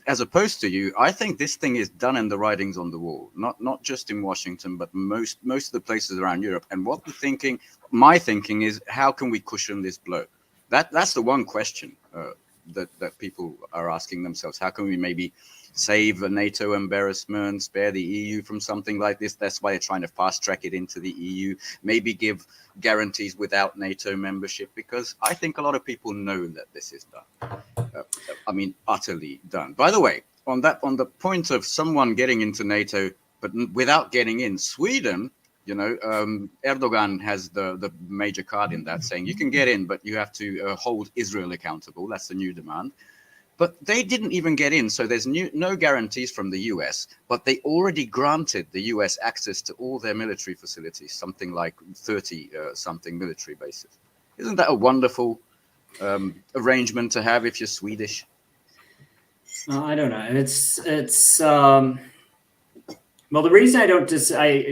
as opposed to you, I think this thing is done and the writing's on the wall. Not just in Washington, but most of the places around Europe. And my thinking is, how can we cushion this blow? That's the one question that people are asking themselves. How can we maybe save a NATO embarrassment, spare the EU from something like this? That's why they're trying to fast track it into the EU, maybe give guarantees without NATO membership, because I think a lot of people know that this is done. Utterly done. By the way, on the point of someone getting into NATO but without getting in, Sweden, Erdogan has the major card in that, saying you can get in, but you have to hold Israel accountable. That's the new demand. But they didn't even get in, so there's no guarantees from the US, but they already granted the US access to all their military facilities, something like 30-something military bases. Isn't that a wonderful arrangement to have if you're Swedish? I don't know. It's well, the reason I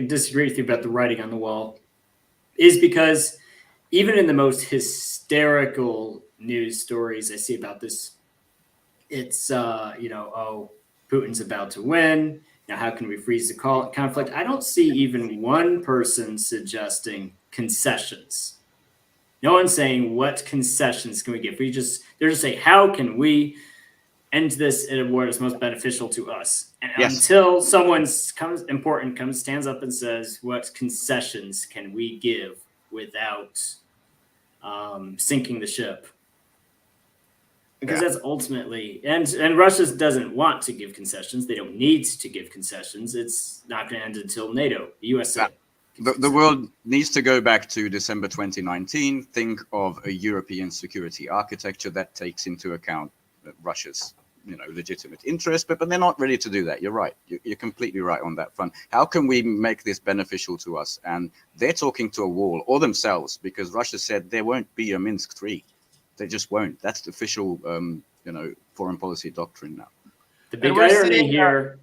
disagree with you about the writing on the wall is because even in the most hysterical news stories I see about this, it's Putin's about to win. Now, how can we freeze the conflict? I don't see even one person suggesting concessions. No one's saying what concessions can we give. They're just saying, how can we end this in a war that's most beneficial to us? And until someone stands up and says, what concessions can we give without sinking the ship? Because that's ultimately, and Russia doesn't want to give concessions. They don't need to give concessions. It's not going to end until NATO, the USA. The world needs to go back to December 2019. Think of a European security architecture that takes into account Russia's legitimate interest, but they're not ready to do that. You're right. You're completely right on that front. How can we make this beneficial to us? And they're talking to a wall or themselves, because Russia said there won't be a Minsk III. They just won't. That's the official, foreign policy doctrine now. The big irony here,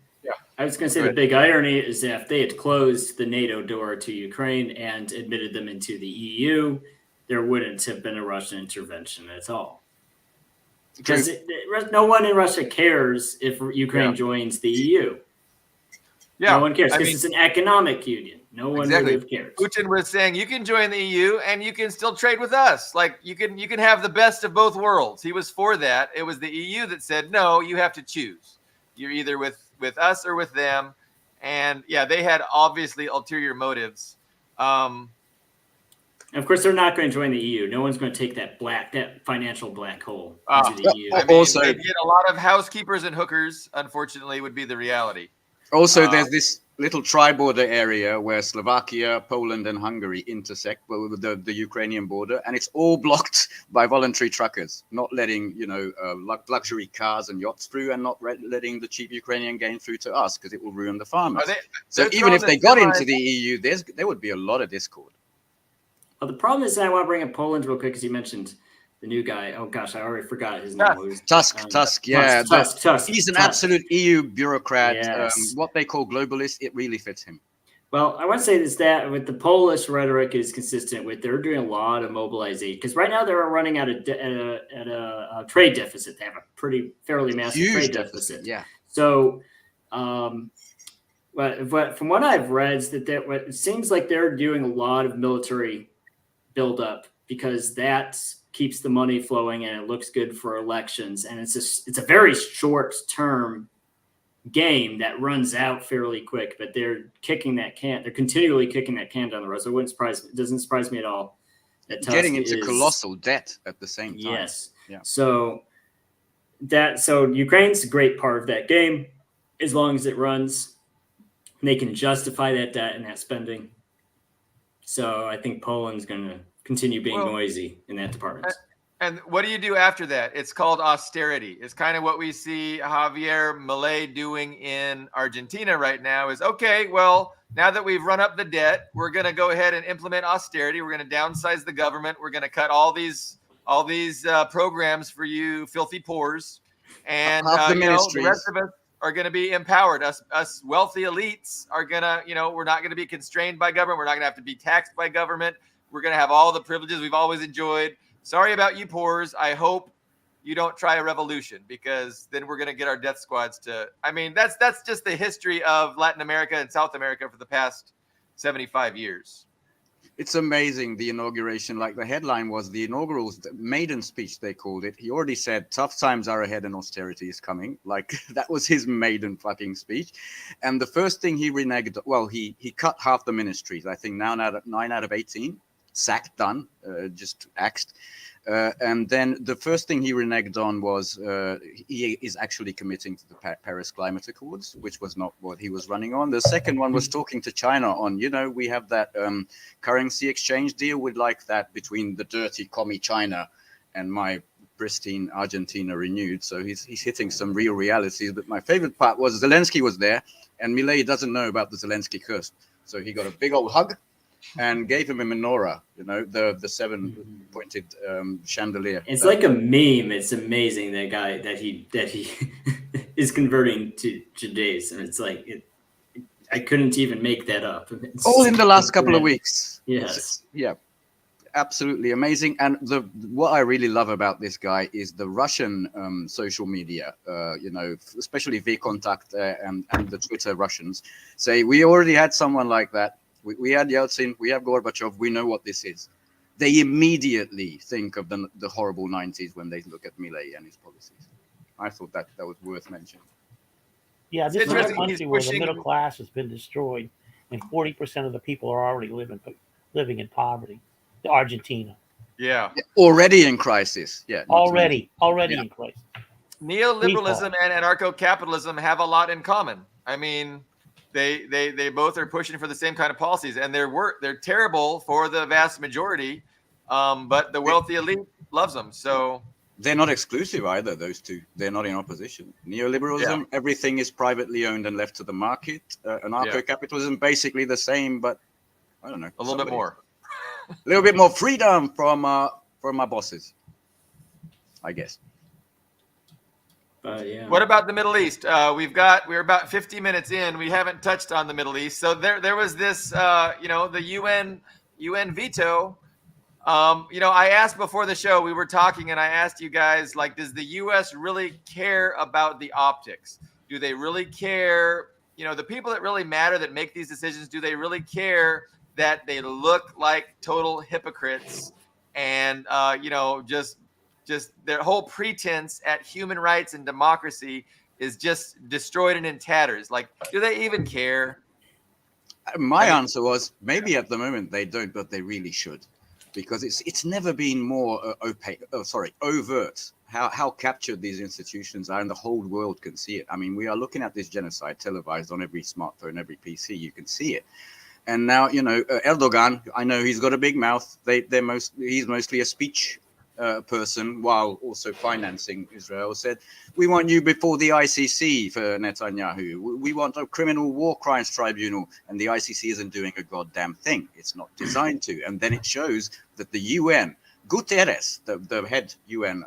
I was going to say the big irony is that if they had closed the NATO door to Ukraine and admitted them into the EU, there wouldn't have been a Russian intervention at all. Because no one in Russia cares if Ukraine joins the EU. Yeah, No one cares I because mean, it's an economic union. No one exactly. really cares. Putin was saying you can join the EU and you can still trade with us. Like you can have the best of both worlds. He was for that. It was the EU that said no. You have to choose. You're either with us or with them. And yeah, they had obviously ulterior motives. Of course, they're not going to join the EU. No one's going to take that financial black hole into the EU. I mean, Also- they get a lot of housekeepers and hookers. Unfortunately, would be the reality. Also, there's this little tri-border area where Slovakia, Poland, and Hungary intersect with the Ukrainian border, and it's all blocked by voluntary truckers, not letting luxury cars and yachts through, and not letting the cheap Ukrainian gain through to us because it will ruin the farmers. So even if they got into the EU, there would be a lot of discord. Well, the problem is, I want to bring up Poland real quick because you mentioned the new guy. Oh gosh, I already forgot his name. Tusk, yeah. Tusk. He's an absolute EU bureaucrat. Yes. What they call globalist, it really fits him. Well, I want to say this, that with the Polish rhetoric is consistent with they're doing a lot of mobilization because right now they're running at a trade deficit. They have a fairly massive Huge trade deficit. Yeah. So, but from what I've read, is that it seems like they're doing a lot of military buildup because that keeps the money flowing and it looks good for elections. And it's a very short term game that runs out fairly quick, but they're kicking that can. They're continually kicking that can down the road. So it doesn't surprise me at all that Tusk getting into colossal debt at the same time. Yes. Yeah. So Ukraine's a great part of that game as long as it runs. They can justify that debt and that spending. So I think Poland's going to continue being noisy in that department. And what do you do after that? It's called austerity. It's kind of what we see Javier Milei doing in Argentina right now is, okay, well, now that we've run up the debt, we're going to go ahead and implement austerity. We're going to downsize the government. We're going to cut all these programs for you filthy poors. And the rest of us are going to be empowered. Us wealthy elites are going to, we're not going to be constrained by government. We're not going to have to be taxed by government. We're going to have all the privileges we've always enjoyed. Sorry about you poors. I hope you don't try a revolution because then we're going to get our death squads to, that's just the history of Latin America and South America for the past 75 years. It's amazing, the inauguration. Like the headline was the inaugural maiden speech, they called it. He already said tough times are ahead and austerity is coming. Like that was his maiden fucking speech. And the first thing he reneged, he cut half the ministries. I think now 9 out of 18, sacked, done, just axed. And then the first thing he reneged on was he is actually committing to the Paris Climate Accords, which was not what he was running on. The second one was talking to China on, we have that currency exchange deal. We'd like that between the dirty commie China and my pristine Argentina renewed. So he's hitting some real realities. But my favorite part was Zelensky was there, and Milei doesn't know about the Zelensky curse. So he got a big old hug and gave him a menorah, the 7-pointed chandelier. It's like a meme. It's amazing that he is converting to Judaism. It's like I couldn't even make that up. It's all in the last couple of weeks. Yes. Yeah. Absolutely amazing. And what I really love about this guy is the Russian social media, especially VKontakte and the Twitter Russians say, we already had someone like that. We had Yeltsin, we have Gorbachev, we know what this is. They immediately think of the horrible 90s when they look at Milei and his policies. I thought that was worth mentioning. Yeah, this is a country where the middle class has been destroyed and 40% of the people are already living in poverty. Argentina. Yeah. Already in crisis. Yeah. Already in crisis. Neoliberalism and anarcho-capitalism have a lot in common. They both are pushing for the same kind of policies, and they're terrible for the vast majority, but the wealthy elite loves them. So they're not exclusive either, those two. They're not in opposition. Neoliberalism, everything is privately owned and left to the market. Anarcho-capitalism, basically the same, but I don't know. A little bit more. A little bit more freedom from our bosses, I guess. What about the Middle East? We're about 50 minutes in. We haven't touched on the Middle East. So there was this, the UN veto. I asked before the show, we were talking, and I asked you guys, does the U.S. really care about the optics? Do they really care the people that really matter that make these decisions, do they really care that they look like total hypocrites and just their whole pretense at human rights and democracy is just destroyed and in tatters? Like, do they even care? My answer was maybe at the moment they don't, but they really should, because it's never been more overt how captured these institutions are, and the whole world can see it. I mean, we are looking at this genocide televised on every smartphone, every PC. You can see it. And now, Erdogan, I know he's got a big mouth. He's mostly a speech person while also financing Israel, said, we want you before the ICC for Netanyahu. We want a criminal war crimes tribunal. And the ICC isn't doing a goddamn thing. It's not designed to. And then it shows that the UN, Guterres, the head UN,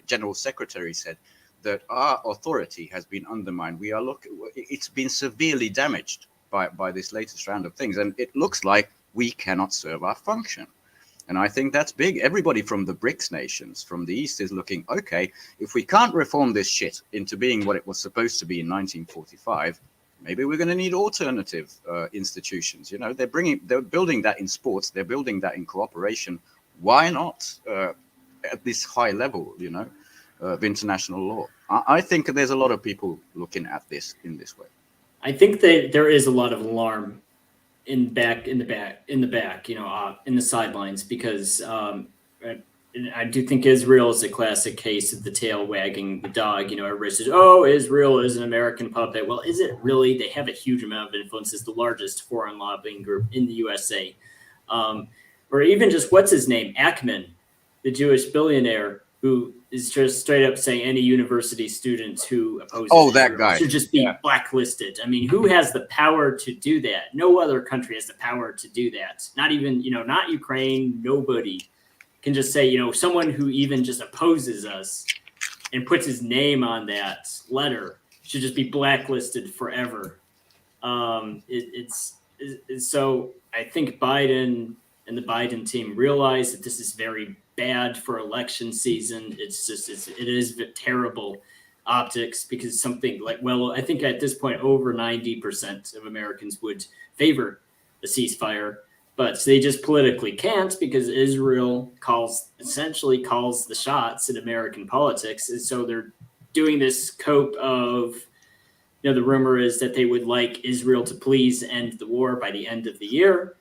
General Secretary, said that our authority has been undermined. It's been severely damaged by this latest round of things. And it looks like we cannot serve our function. And I think that's big. Everybody from the BRICS nations, from the East, is looking, okay, if we can't reform this shit into being what it was supposed to be in 1945, maybe we're going to need alternative institutions. They're building that in sports. They're building that in cooperation. Why not at this high level, of international law? I think there's a lot of people looking at this in this way. I think that there is a lot of alarm in the sidelines, because I do think Israel is a classic case of the tail wagging the dog. Everybody says, "Oh, Israel is an American puppet." Well, is it really? They have a huge amount of influence. It's the largest foreign lobbying group in the USA, or even just what's his name, Ackman, the Jewish billionaire, who is just straight up saying any university student who opposes that guy should just be blacklisted. I mean, who has the power to do that? No other country has the power to do that. Not even, not Ukraine. Nobody can just say, someone who even just opposes us and puts his name on that letter should just be blacklisted forever. So I think Biden and the Biden team realize that this is very bad for election season. It is terrible optics, because something like, I think at this point over 90% of Americans would favor the ceasefire, but they just politically can't, because Israel essentially calls the shots in American politics. And so they're doing this cope of, the rumor is that they would like Israel to please end the war by the end of the year.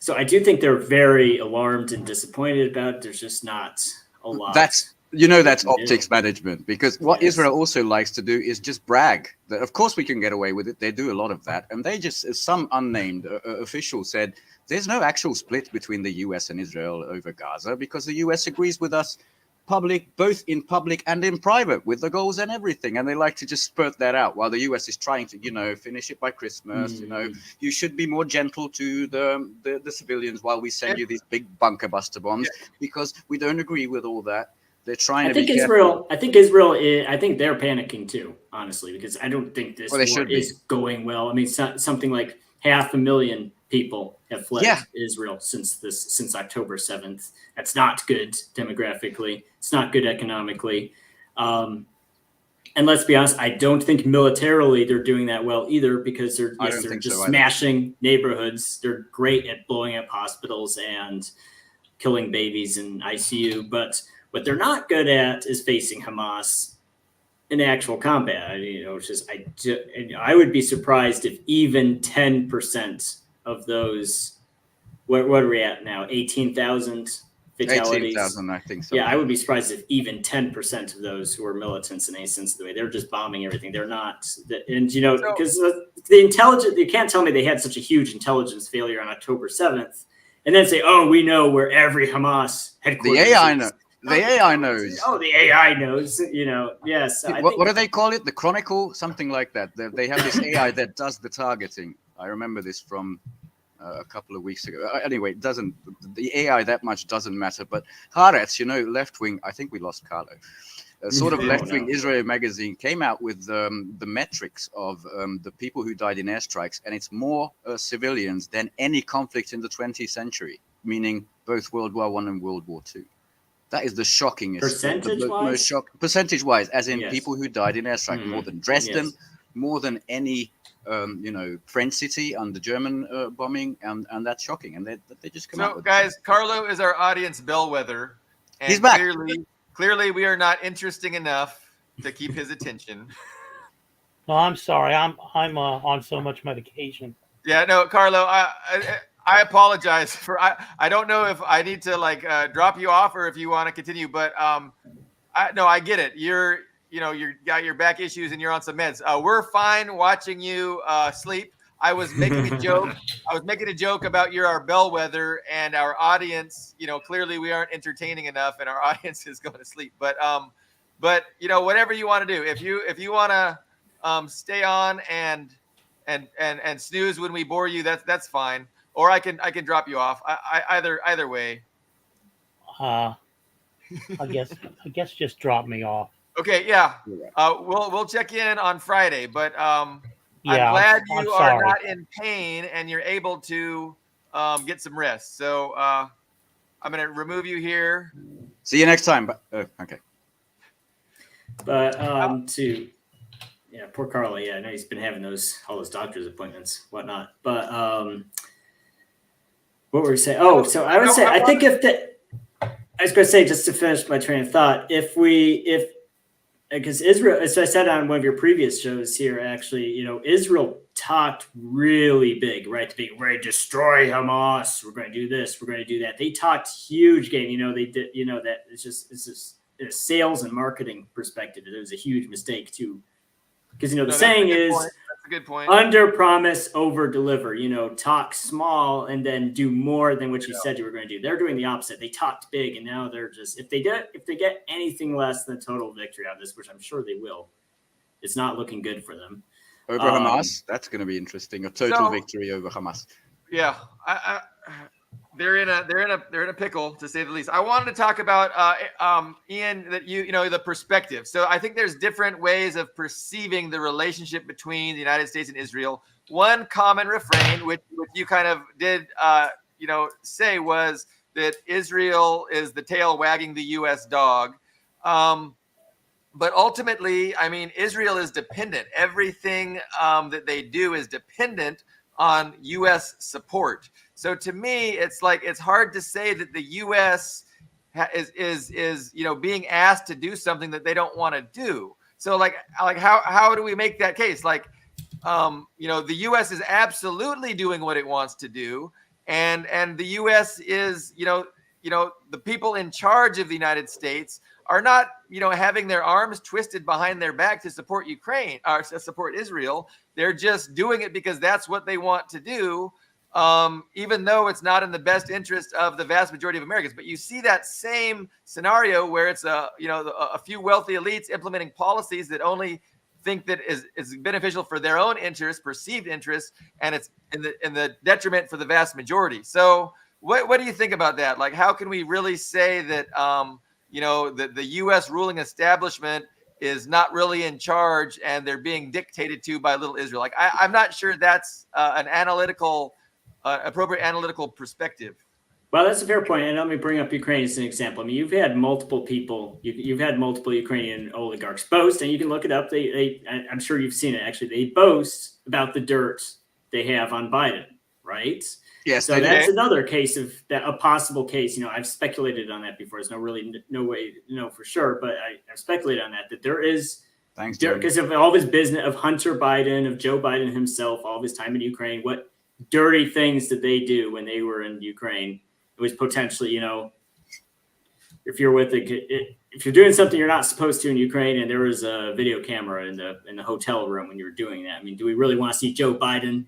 So I do think they're very alarmed and disappointed about it. There's just not a lot. That's optics management, because what Israel also likes to do is just brag that, of course, we can get away with it. They do a lot of that. And they just, some unnamed official said, there's no actual split between the US and Israel over Gaza, because the US agrees with us both in public and in private, with the goals and everything. And they like to just spurt that out while the US is trying to, finish it by Christmas. You should be more gentle to the civilians while we send you these big bunker buster bombs, because we don't agree with all that. They're trying to be careful. I think they're panicking too, honestly, because I don't think this war is going well. I mean, something like 500,000 people have fled Israel since October 7th. That's not good demographically. It's not good economically. And let's be honest, I don't think militarily they're doing that well either, because they're just smashing neighborhoods. They're great at blowing up hospitals and killing babies in ICU, but what they're not good at is facing Hamas in actual combat. I would be surprised if even 10% of those, what are we at now? 18,000 fatalities. 18,000, I think so. Yeah, I would be surprised if even 10% of those who are militants in any sense of the way. They're just bombing everything. They're not, because the intelligence, you can't tell me they had such a huge intelligence failure on October 7th and then say, oh, we know where every Hamas headquarters is. The AI knows. The AI knows. Oh, the AI knows. Yes. What do they call it? The Chronicle, something like that. They have this AI that does the targeting. I remember this from a couple of weeks ago. Anyway, the AI that much doesn't matter. But Haaretz, left wing. I think we lost Carlo. Sort of left wing Israel magazine came out with the metrics of the people who died in airstrikes, and it's more civilians than any conflict in the 20th century, meaning both World War I and World War II. That is the shockingest. Percentage-wise? Percentage-wise, as in Yes. people who died in airstrike, more than Dresden, Yes. more than any, French city under German bombing, and that's shocking. And they just come out So, with guys, Carlo is our audience bellwether, and He's back. Clearly, we are not interesting enough to keep his attention. No, I'm sorry. I'm on so much medication. Yeah, no, Carlo, I apologize for I don't know if I need to drop you off or if you want to continue, but I get it. You got your back issues and you're on some meds. We're fine watching you sleep. I was making a joke. I was making a joke about you're our bellwether and our audience. Clearly we aren't entertaining enough, and our audience is going to sleep. But whatever you want to do. If you want to stay on and snooze when we bore you, that's fine. Or I can drop you off. Either way. I guess just drop me off. Okay, yeah. We'll check in on Friday, but Yeah, I'm glad I'm you are sorry. not in pain and you're able to get some rest. So I'm going to remove you here. See you next time. Okay. But poor Carlo. Yeah, I know he's been having all those doctor's appointments, whatnot. But what were we saying? Oh, so I would say, I think I was going to say, just to finish my train of thought, because Israel, as I said on one of your previous shows here, actually, Israel talked really big, right? We're going to destroy Hamas. We're going to do this. We're going to do that. They talked huge game. They did. That it's just in a sales and marketing perspective, it was a huge mistake too, because the saying is, that's a good point. Under promise, over deliver. Talk small and then do more than what you said you were going to do. They're doing the opposite. They talked big, and now they're just if they get anything less than total victory out of this, which I'm sure they will, it's not looking good for them. Over Hamas, that's going to be interesting. A total victory over Hamas. Yeah, they're in a pickle, to say the least. I wanted to talk about Ian, that the perspective. So I think there's different ways of perceiving the relationship between the United States and Israel. One common refrain, which you kind of did say, was that Israel is the tail wagging the U.S. dog. But ultimately, I mean, Israel is dependent. Everything that they do is dependent on U.S. support. So to me, it's hard to say that the U.S. is being asked to do something that they don't want to do. So how do we make that case? The U.S. is absolutely doing what it wants to do, and the U.S. is the people in charge of the United States are not having their arms twisted behind their back to support Ukraine or to support Israel. They're just doing it because that's what they want to do. Even though it's not in the best interest of the vast majority of Americans. But you see that same scenario where it's a few wealthy elites implementing policies that only think that is beneficial for their own interests, perceived interests, and it's in the detriment for the vast majority. So what do you think about that? How can we really say that the U.S. ruling establishment is not really in charge and they're being dictated to by little Israel? I'm not sure that's an appropriate analytical perspective. Well, that's a fair point. And let me bring up Ukraine as an example. I mean, you've had multiple people, you've had multiple Ukrainian oligarchs boast, and you can look it up. I'm sure you've seen it. Actually, they boast about the dirt they have on Biden, right? Yes. So that's another case of that, a possible case. I've speculated on that before. There's no way to know for sure, but I've speculated on that there is. Thanks, because of all of his business, of Hunter Biden, of Joe Biden himself, all of his time in Ukraine, what dirty things did they do when they were in Ukraine? It was potentially, if you're doing something you're not supposed to in Ukraine, and there was a video camera in the hotel room when you were doing that. I mean, do we really want to see Joe Biden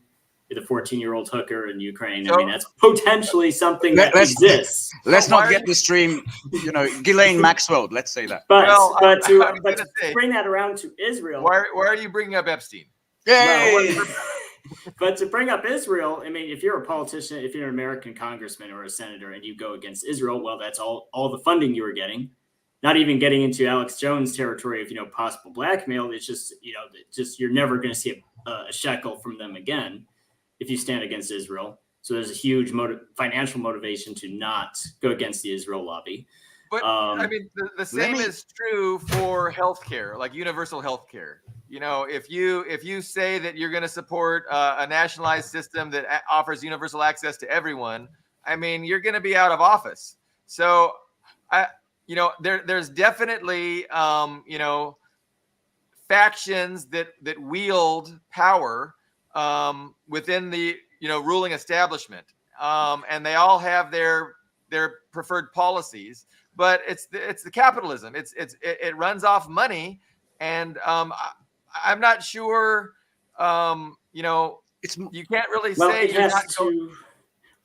with a 14-year-old hooker in Ukraine? I mean, that's potentially something that exists. Let's not get the stream, Ghislaine Maxwell. Let's say that. But to bring that around to Israel. Why are you bringing up Epstein? Yay! But to bring up Israel, I mean, if you're a politician, if you're an American congressman or a senator and you go against Israel, well, that's all the funding you were getting. Not even getting into Alex Jones territory of, possible blackmail. It's just, you're never going to see a shekel from them again if you stand against Israel. So there's a huge financial motivation to not go against the Israel lobby. But I mean, the same is true for healthcare, like universal healthcare. You know, if you say that you're going to support a nationalized system that offers universal access to everyone, I mean, you're going to be out of office. So, there's definitely factions that wield power within the ruling establishment, and they all have their preferred policies. But it's the capitalism. It runs off money, and I'm not sure. You can't really say it has to.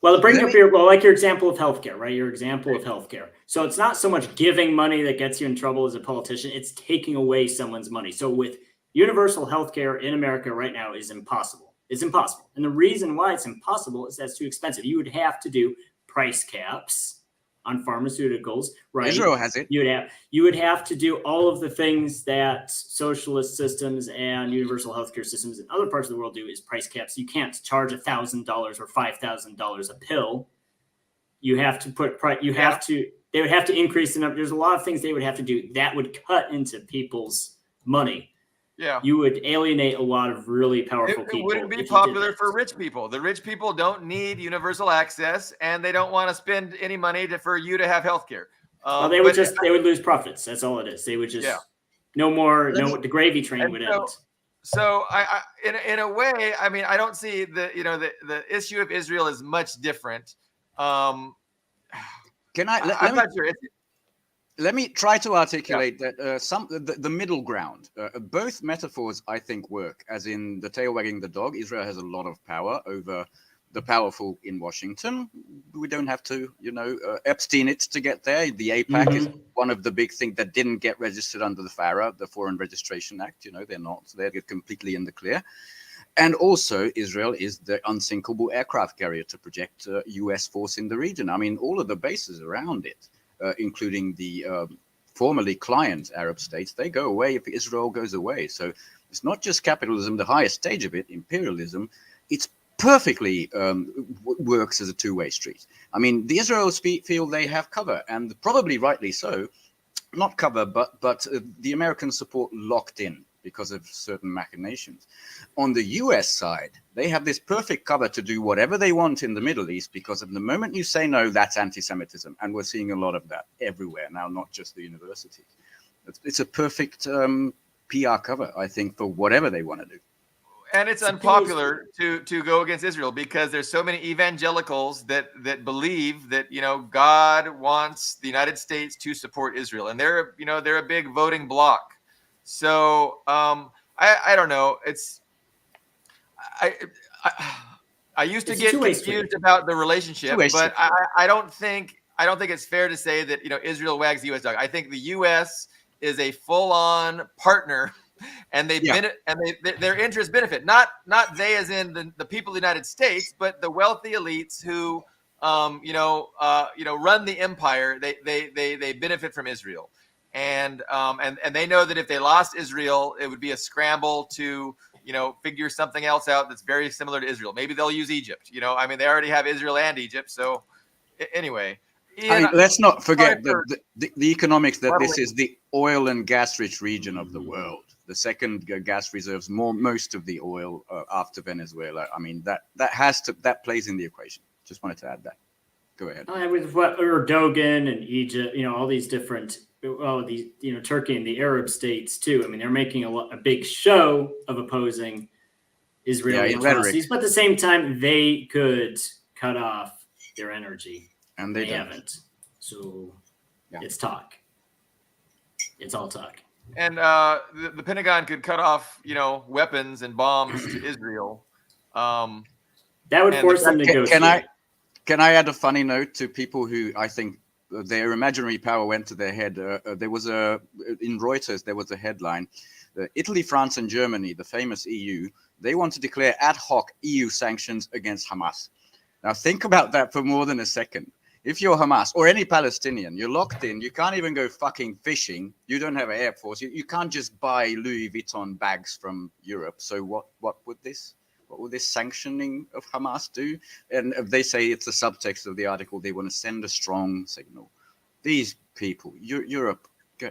Well, to bring up like your example of healthcare, right? Your example of healthcare. So it's not so much giving money that gets you in trouble as a politician; it's taking away someone's money. So with universal healthcare in America right now is impossible. It's impossible, and the reason why it's impossible is that's too expensive. You would have to do price caps on pharmaceuticals, right? Israel has it. You would have to do all of the things that socialist systems and universal healthcare systems in other parts of the world do is price caps. You can't charge $1,000 or $5,000 a pill. You have to put they would have to increase the number. There's a lot of things they would have to do that would cut into people's money. Yeah. You would alienate a lot of really powerful people. It wouldn't be popular for rich people. The rich people don't need universal access, and they don't want to spend any money for you to have health care. They would lose profits. That's all it is. They would just the gravy train would end. So I in a way, I mean, I don't see the issue of Israel is much different. I'm not sure. Let me try to articulate that the middle ground. Both metaphors, I think, work. As in the tail wagging the dog, Israel has a lot of power over the powerful in Washington. We don't have to, Epstein it to get there. The AIPAC is one of the big things that didn't get registered under the FARA, the Foreign Registration Act. They're completely in the clear. And also, Israel is the unsinkable aircraft carrier to project U.S. force in the region. I mean, all of the bases around it. Including the formerly client Arab states, they go away if Israel goes away. So it's not just capitalism, the highest stage of it, imperialism. It's perfectly works as a two-way street. I mean, the Israelis feel they have cover, and probably rightly so. Not cover, but the American support locked in because of certain machinations. On the US side, they have this perfect cover to do whatever they want in the Middle East, because of the moment you say no, that's anti-Semitism. And we're seeing a lot of that everywhere now, not just the universities. It's a perfect PR cover, I think, for whatever they want to do. And it's unpopular to go against Israel because there's so many evangelicals that believe that God wants the United States to support Israel, and they're a big voting bloc. So I don't know. I used to get confused about the relationship, but I don't think it's fair to say that Israel wags the U.S. dog. I think the U.S. is a full-on partner. And their interests benefit not they as in the people of the United States, but the wealthy elites who run the empire. They benefit from Israel, and they know that if they lost Israel, it would be a scramble to figure something else out that's very similar to Israel. Maybe they'll use Egypt. They already have Israel and Egypt. So anyway. Ian, let's not forget the economics that this is the oil and gas rich region of the world. The second gas reserves most of the oil after Venezuela. I mean, that plays in the equation. Just wanted to add that. Go ahead. With Erdogan and Egypt, all these different, Turkey and the Arab states too. I mean, they're making a big show of opposing Israeli atrocities, but at the same time, they could cut off their energy. And they haven't. So it's talk. It's all talk. And the Pentagon could cut off, weapons and bombs to Israel. That would force them to negotiate. Can I add a funny note to people who I think their imaginary power went to their head? There was in Reuters, there was a headline. Italy, France, and Germany, the famous EU, they want to declare ad hoc EU sanctions against Hamas. Now think about that for more than a second. If you're Hamas or any Palestinian, you're locked in. You can't even go fucking fishing. You don't have an air force. You can't just buy Louis Vuitton bags from Europe. So what would this sanctioning of Hamas do? And if they say it's the subtext of the article, they want to send a strong signal. These people. Europe,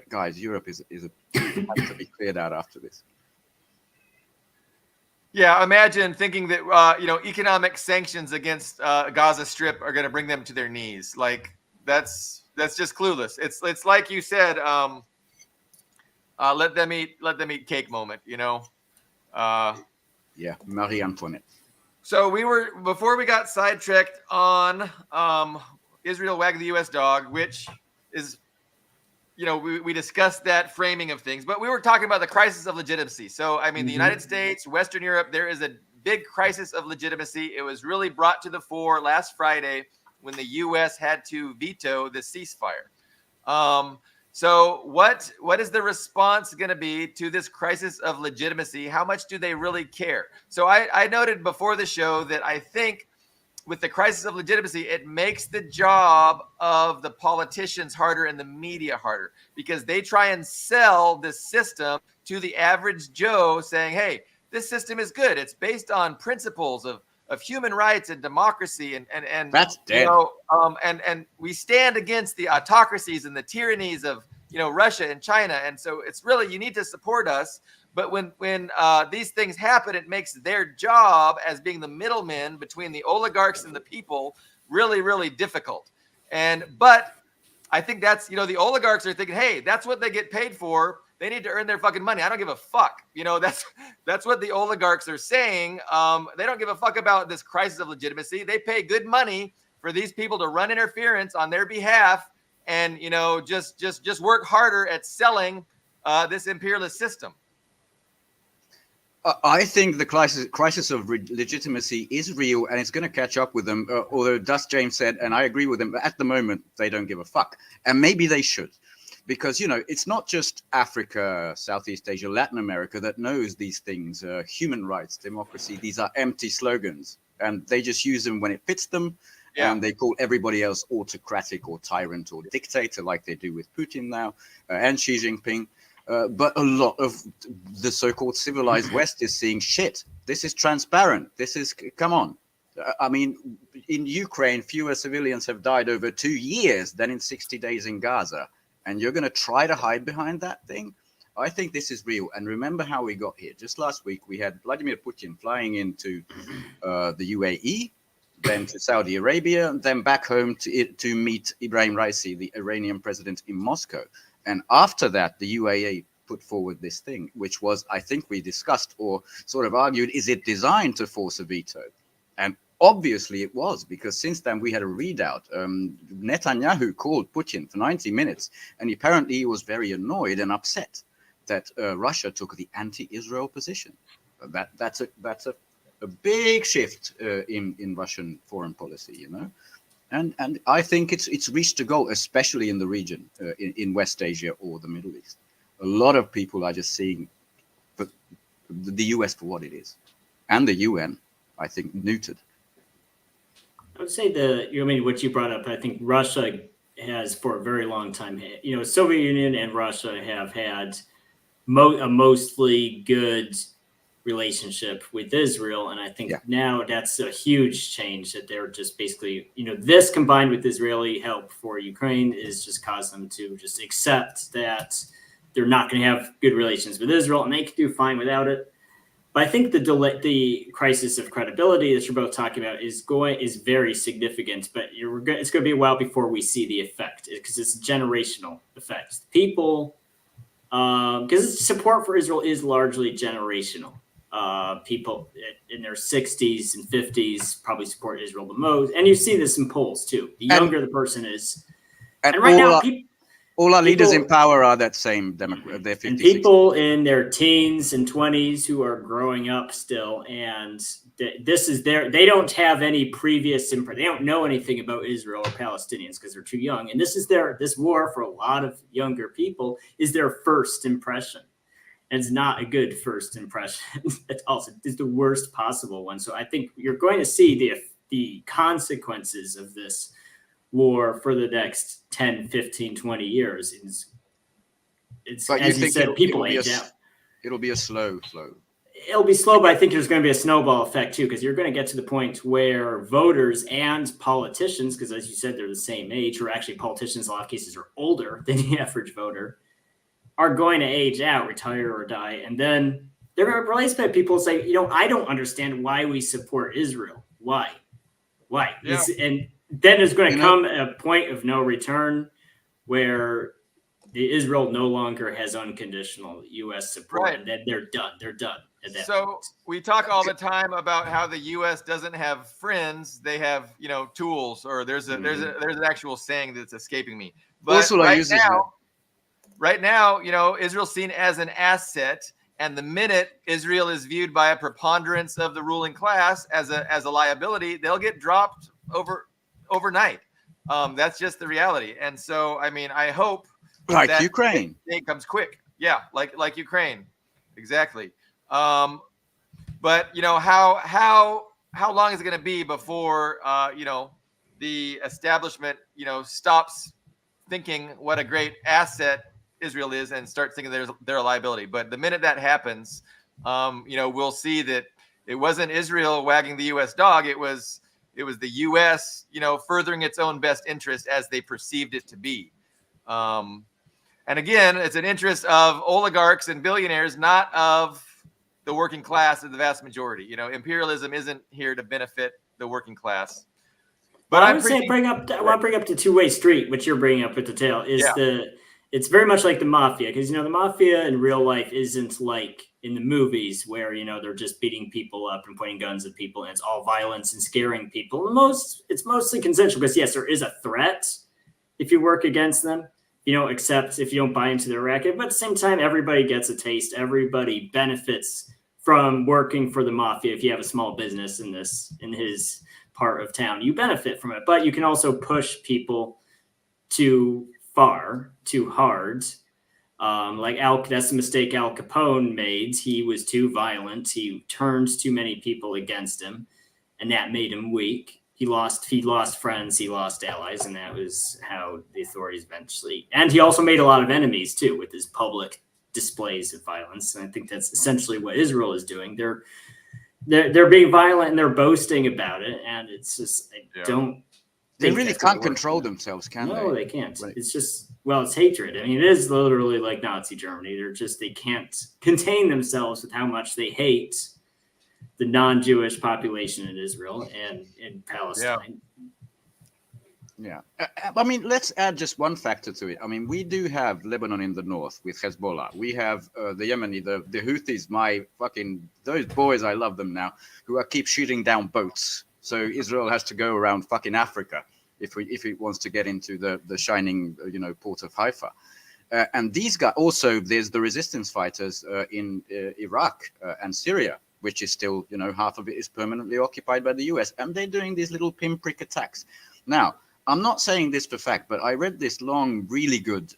guys, Europe is has to be cleared out after this. Yeah, imagine thinking that economic sanctions against Gaza Strip are going to bring them to their knees. Like that's just clueless. It's like you said, let them eat cake moment. Yeah, Marie Antoinette. So before we got sidetracked on Israel wagging the U.S. dog, which is, we discussed that framing of things, but we were talking about the crisis of legitimacy. So, I mean, the United States, Western Europe, there is a big crisis of legitimacy. It was really brought to the fore last Friday when the U.S. had to veto the ceasefire. So what is the response going to be to this crisis of legitimacy? How much do they really care? So I noted before the show that I think with the crisis of legitimacy, it makes the job of the politicians harder and the media harder because they try and sell this system to the average Joe saying, hey, this system is good. It's based on principles of human rights and democracy and that's dead. And we stand against the autocracies and the tyrannies of Russia and China. And so it's really, you need to support us. But when these things happen, it makes their job as being the middlemen between the oligarchs and the people really, really difficult. But I think that's, the oligarchs are thinking, hey, that's what they get paid for. They need to earn their fucking money. I don't give a fuck. That's what the oligarchs are saying. They don't give a fuck about this crisis of legitimacy. They pay good money for these people to run interference on their behalf and, just work harder at selling this imperialist system. I think the crisis of legitimacy is real, and it's going to catch up with them. Although Dust James said, and I agree with him, at the moment they don't give a fuck, and maybe they should, because it's not just Africa, Southeast Asia, Latin America that knows these things. Human rights, democracy, these are empty slogans, and they just use them when it fits them. Yeah. And they call everybody else autocratic or tyrant or dictator, like they do with Putin now and Xi Jinping. But a lot of the so-called civilized West is seeing shit. This is transparent. Come on. I mean, in Ukraine, fewer civilians have died over 2 years than in 60 days in Gaza. And you're going to try to hide behind that thing? I think this is real. And remember how we got here. Just last week, we had Vladimir Putin flying into the UAE, then to Saudi Arabia, then back home to meet Ibrahim Raisi, the Iranian president, in Moscow. And after that, the UAE put forward this thing, which was, I think we discussed or sort of argued, is it designed to force a veto? And obviously it was, because since then we had a readout. Netanyahu called Putin for 90 minutes, and apparently he was very annoyed and upset that Russia took the anti-Israel position. That's a big shift in Russian foreign policy, And I think it's reached a goal, especially in the region, in West Asia or the Middle East. A lot of people are just seeing the US for what it is, and the UN, I think, neutered. I would say what you brought up. I think Russia has for a very long time. Soviet Union and Russia have had a mostly good relationship with Israel, and I think now that's a huge change that they're just basically, this combined with Israeli help for Ukraine is just caused them to just accept that they're not going to have good relations with Israel, and they can do fine without it. But I think the crisis of credibility that you're both talking about is very significant, but it's going to be a while before we see the effect, because it's a generational effect. People, because support for Israel is largely generational. People in their 60s and 50s probably support Israel the most. And you see this in polls too. The younger the person is. And right now, all our leaders in power are that same Democrat. They're 50, and people 60. In their teens and 20s who are growing up still. And they don't have any previous they don't know anything about Israel or Palestinians because they're too young. And this war for a lot of younger people is their first impression. And it's not a good first impression. It's the worst possible one. So I think you're going to see the consequences of this war for the next 10, 15, 20 years. It's as you said, people age out. It'll be a slow flow. it'll be slow, but I think there's going to be a snowball effect too, because you're going to get to the point where voters and politicians, because as you said, they're the same age, or actually politicians in a lot of cases are older than the average voter, are going to age out, retire or die. And then they're going to be replaced by people say, I don't understand why we support Israel. Why? Yeah. And then there's going to come a point of no return where Israel no longer has unconditional U.S. support, Right. and then they're done. They're done at that point. We talk all the time about how the U.S. doesn't have friends; they have, tools. Or there's an actual saying that's escaping me. But right now, Israel's seen as an asset, and the minute Israel is viewed by a preponderance of the ruling class as a liability, they'll get dropped overnight. That's just the reality. And so, I mean, I hope. Like Ukraine. It comes quick. Yeah, like Ukraine. Exactly. But how long is it going to be before the establishment stops thinking what a great asset Israel is and start thinking they're a liability? But the minute that happens, we'll see that it wasn't Israel wagging the U.S. dog. It was the U.S. furthering its own best interest as they perceived it to be. And again, it's an interest of oligarchs and billionaires, not of the working class of the vast majority. Imperialism isn't here to benefit the working class. But I want to bring up the two-way street, which you're bringing up with the tail, it's very much like the mafia, because the mafia in real life isn't like in the movies where they're just beating people up and pointing guns at people and it's all violence and scaring people. It's mostly consensual, because yes, there is a threat if you work against them. Except if you don't buy into their racket. But at the same time, everybody gets a taste. Everybody benefits from working for the mafia. If you have a small business in his part of town, you benefit from it. But you can also push people too far, too hard. That's the mistake Al Capone made. He was too violent. He turned too many people against him, and that made him weak. He lost friends, he lost allies, and that was how the authorities eventually. And he also made a lot of enemies too with his public displays of violence. And I think that's essentially what Israel is doing. They're being violent and they're boasting about it, and it's just They really can't control themselves, can they? No, they can't. Right. It's just it's hatred. I mean, it is literally like Nazi Germany. They can't contain themselves with how much they hate the non-Jewish population in Israel and in Palestine. Yeah. I mean, let's add just one factor to it. I mean, we do have Lebanon in the north with Hezbollah. We have the Yemeni, the Houthis, those boys, I love them now, who keep shooting down boats. So Israel has to go around fucking Africa if it wants to get into the shining, port of Haifa. And these guys, also, there's the resistance fighters in Iraq and Syria, which is still, half of it is permanently occupied by the US. And they're doing these little pinprick attacks. Now, I'm not saying this for fact, but I read this long, really good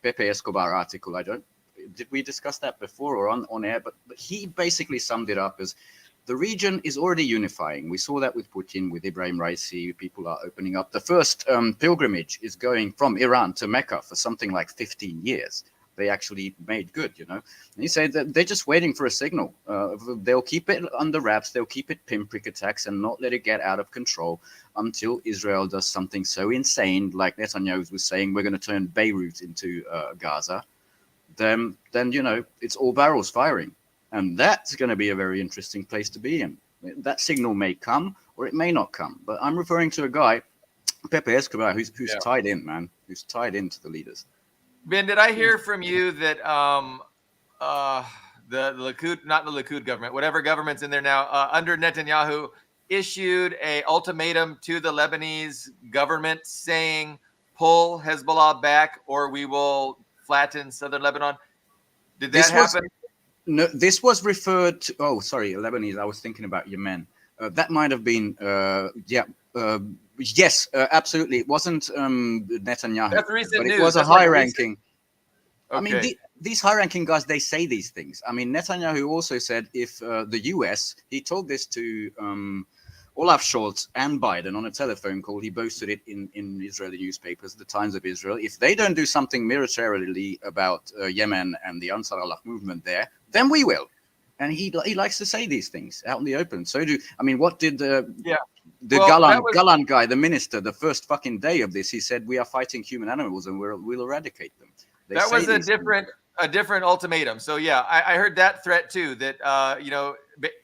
Pepe Escobar article. Did we discuss that before or on air? But he basically summed it up as the region is already unifying. We saw that with Putin, with Ibrahim Raisi. People are opening up. The first pilgrimage is going from Iran to Mecca for something like 15 years. They actually made good, And he said that they're just waiting for a signal. They'll keep it under wraps. They'll keep it pinprick attacks and not let it get out of control until Israel does something so insane, like Netanyahu was saying, we're going to turn Beirut into Gaza. Then it's all barrels firing. And that's going to be a very interesting place to be in. That signal may come or it may not come. But I'm referring to a guy, Pepe Escobar, who's tied in, man, who's tied into the leaders. Ben, did I hear from you that the Likud, not the Likud government, whatever government's in there now, under Netanyahu, issued a ultimatum to the Lebanese government saying, pull Hezbollah back or we will flatten southern Lebanon? Did that happen? No, this was referred to. Oh, sorry, Lebanese. I was thinking about Yemen. That might have been. Yes, absolutely. It wasn't Netanyahu. That's recent but news. It was a high-ranking. Okay. I mean, these high-ranking guys, they say these things. I mean, Netanyahu also said if the U.S. He told this to Olaf Scholz and Biden on a telephone call. He boasted it in Israeli newspapers, the Times of Israel. If they don't do something militarily about Yemen and the Ansar Allah movement there, then we will. And he likes to say these things out in the open. So what did the Well, Galan guy, the minister, the first fucking day of this, he said, we are fighting human animals and we'll eradicate them. That was a different ultimatum. So yeah, I heard that threat too, that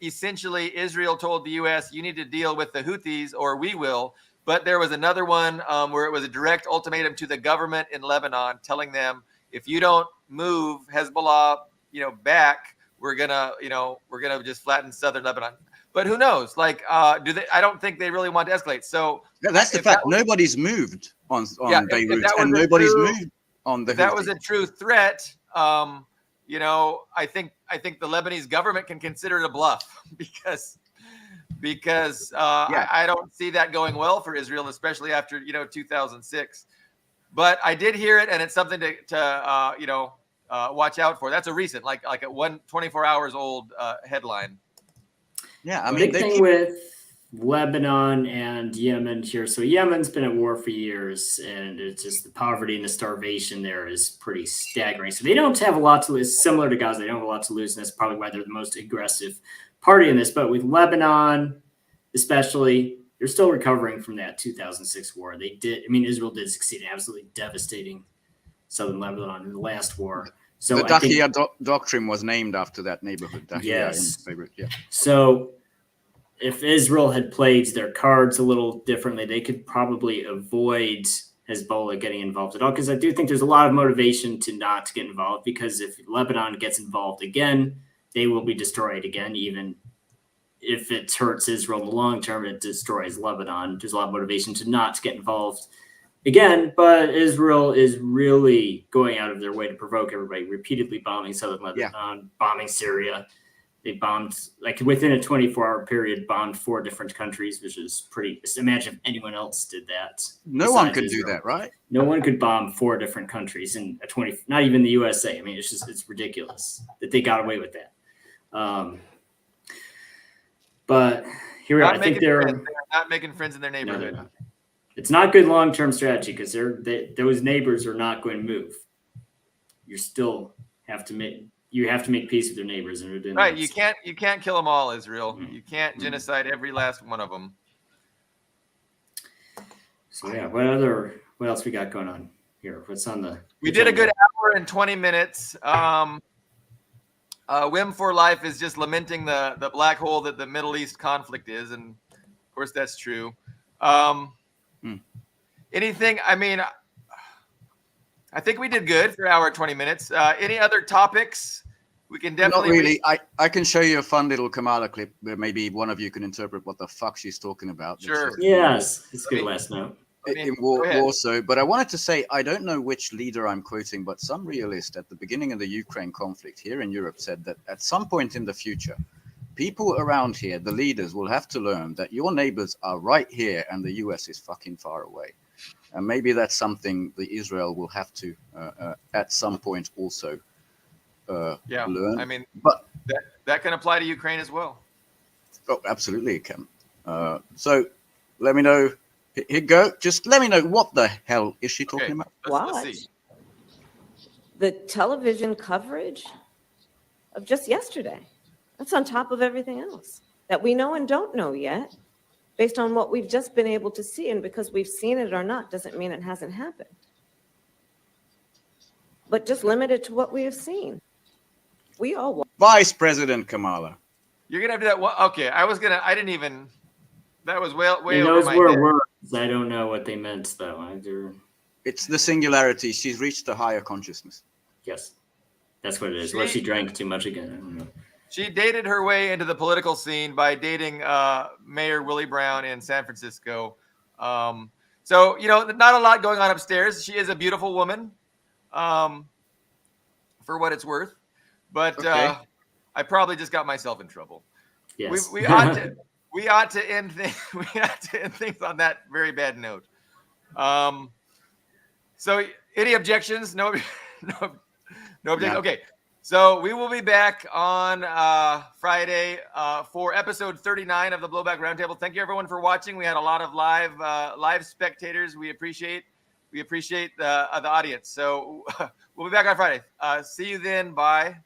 essentially Israel told the US, you need to deal with the Houthis or we will. But there was another one where it was a direct ultimatum to the government in Lebanon, telling them, if you don't move Hezbollah, back, we're gonna just flatten southern Lebanon. But who knows? Like, do they? I don't think they really want to escalate. So yeah, that's the fact. Nobody's moved on Beirut, and nobody's moved on the. If that was a true threat, I think the Lebanese government can consider it a bluff because I don't see that going well for Israel, especially after 2006. But I did hear it, and it's something to watch out for. That's a recent, like a 24 hours old headline. Yeah, I mean, big thing with Lebanon and Yemen here. So Yemen's been at war for years, and it's just the poverty and the starvation there is pretty staggering. So they don't have a lot to lose. Similar to Gaza, they don't have a lot to lose, and that's probably why they're the most aggressive party in this. But with Lebanon, especially, they're still recovering from that 2006 war. Israel did succeed in absolutely devastating southern Lebanon in the last war. So the Dahiya doctrine was named after that neighborhood. Yes. Beirut, yeah. So if Israel had played their cards a little differently, they could probably avoid Hezbollah getting involved at all. Because I do think there's a lot of motivation to not get involved. Because if Lebanon gets involved again, they will be destroyed again. Even if it hurts Israel in the long term, it destroys Lebanon. There's a lot of motivation to not get involved again, but Israel is really going out of their way to provoke everybody, repeatedly bombing southern Lebanon, bombing Syria. They bombed, within a 24-hour period, bombed 4 different countries, which is pretty. Just imagine if anyone else did that. No one could do that, right? No one could bomb 4 different countries in a 20. Not even the USA. I mean, it's ridiculous that they got away with that. But here we are. I think they're not making friends in their neighborhood. No, it's not good long-term strategy because those neighbors are not going to move. You still have to make peace with your neighbors, and right. You can't kill them all, Israel. Mm-hmm. You can't genocide every last one of them. So yeah, what else we got going on here? What's on the? We did a good hour and 20 minutes. Whim for Life is just lamenting the black hole that the Middle East conflict is, and of course that's true. Anything? I mean, I think we did good for an hour and 20 minutes. Any other topics? We can definitely. Not really. I can show you a fun little Kamala clip where maybe one of you can interpret what the fuck she's talking about. Sure. Yes, it's good. Last note. In Warsaw, but I wanted to say I don't know which leader I'm quoting, but some realist at the beginning of the Ukraine conflict here in Europe said that at some point in the future, people around here, the leaders, will have to learn that your neighbors are right here and the US is fucking far away. And maybe that's something that Israel will have to at some point also learn. I mean, but that can apply to Ukraine as well. Oh, absolutely it can. So let me know. Here you go. Just let me know what the hell is she talking about? Watch the television coverage of just yesterday. That's on top of everything else that we know and don't know yet, based on what we've just been able to see. And because we've seen it or not doesn't mean it hasn't happened. But just limited to what we have seen. We all watch. Vice President Kamala. You're gonna have to do that. Okay, I didn't even. That was way over those my were head. Words. I don't know what they meant, though. It's the singularity. She's reached a higher consciousness. Yes, that's what it is. Well, she drank too much again. I don't know. She dated her way into the political scene by dating Mayor Willie Brown in San Francisco. So, not a lot going on upstairs. She is a beautiful woman, for what it's worth. But okay. I probably just got myself in trouble. Yes. We ought to end things on that very bad note. So any objections? No objection. No. Okay. So we will be back on Friday for episode 39 of the Blowback Roundtable. Thank you everyone for watching. We had a lot of live spectators. We appreciate the audience. So we'll be back on Friday. See you then. Bye.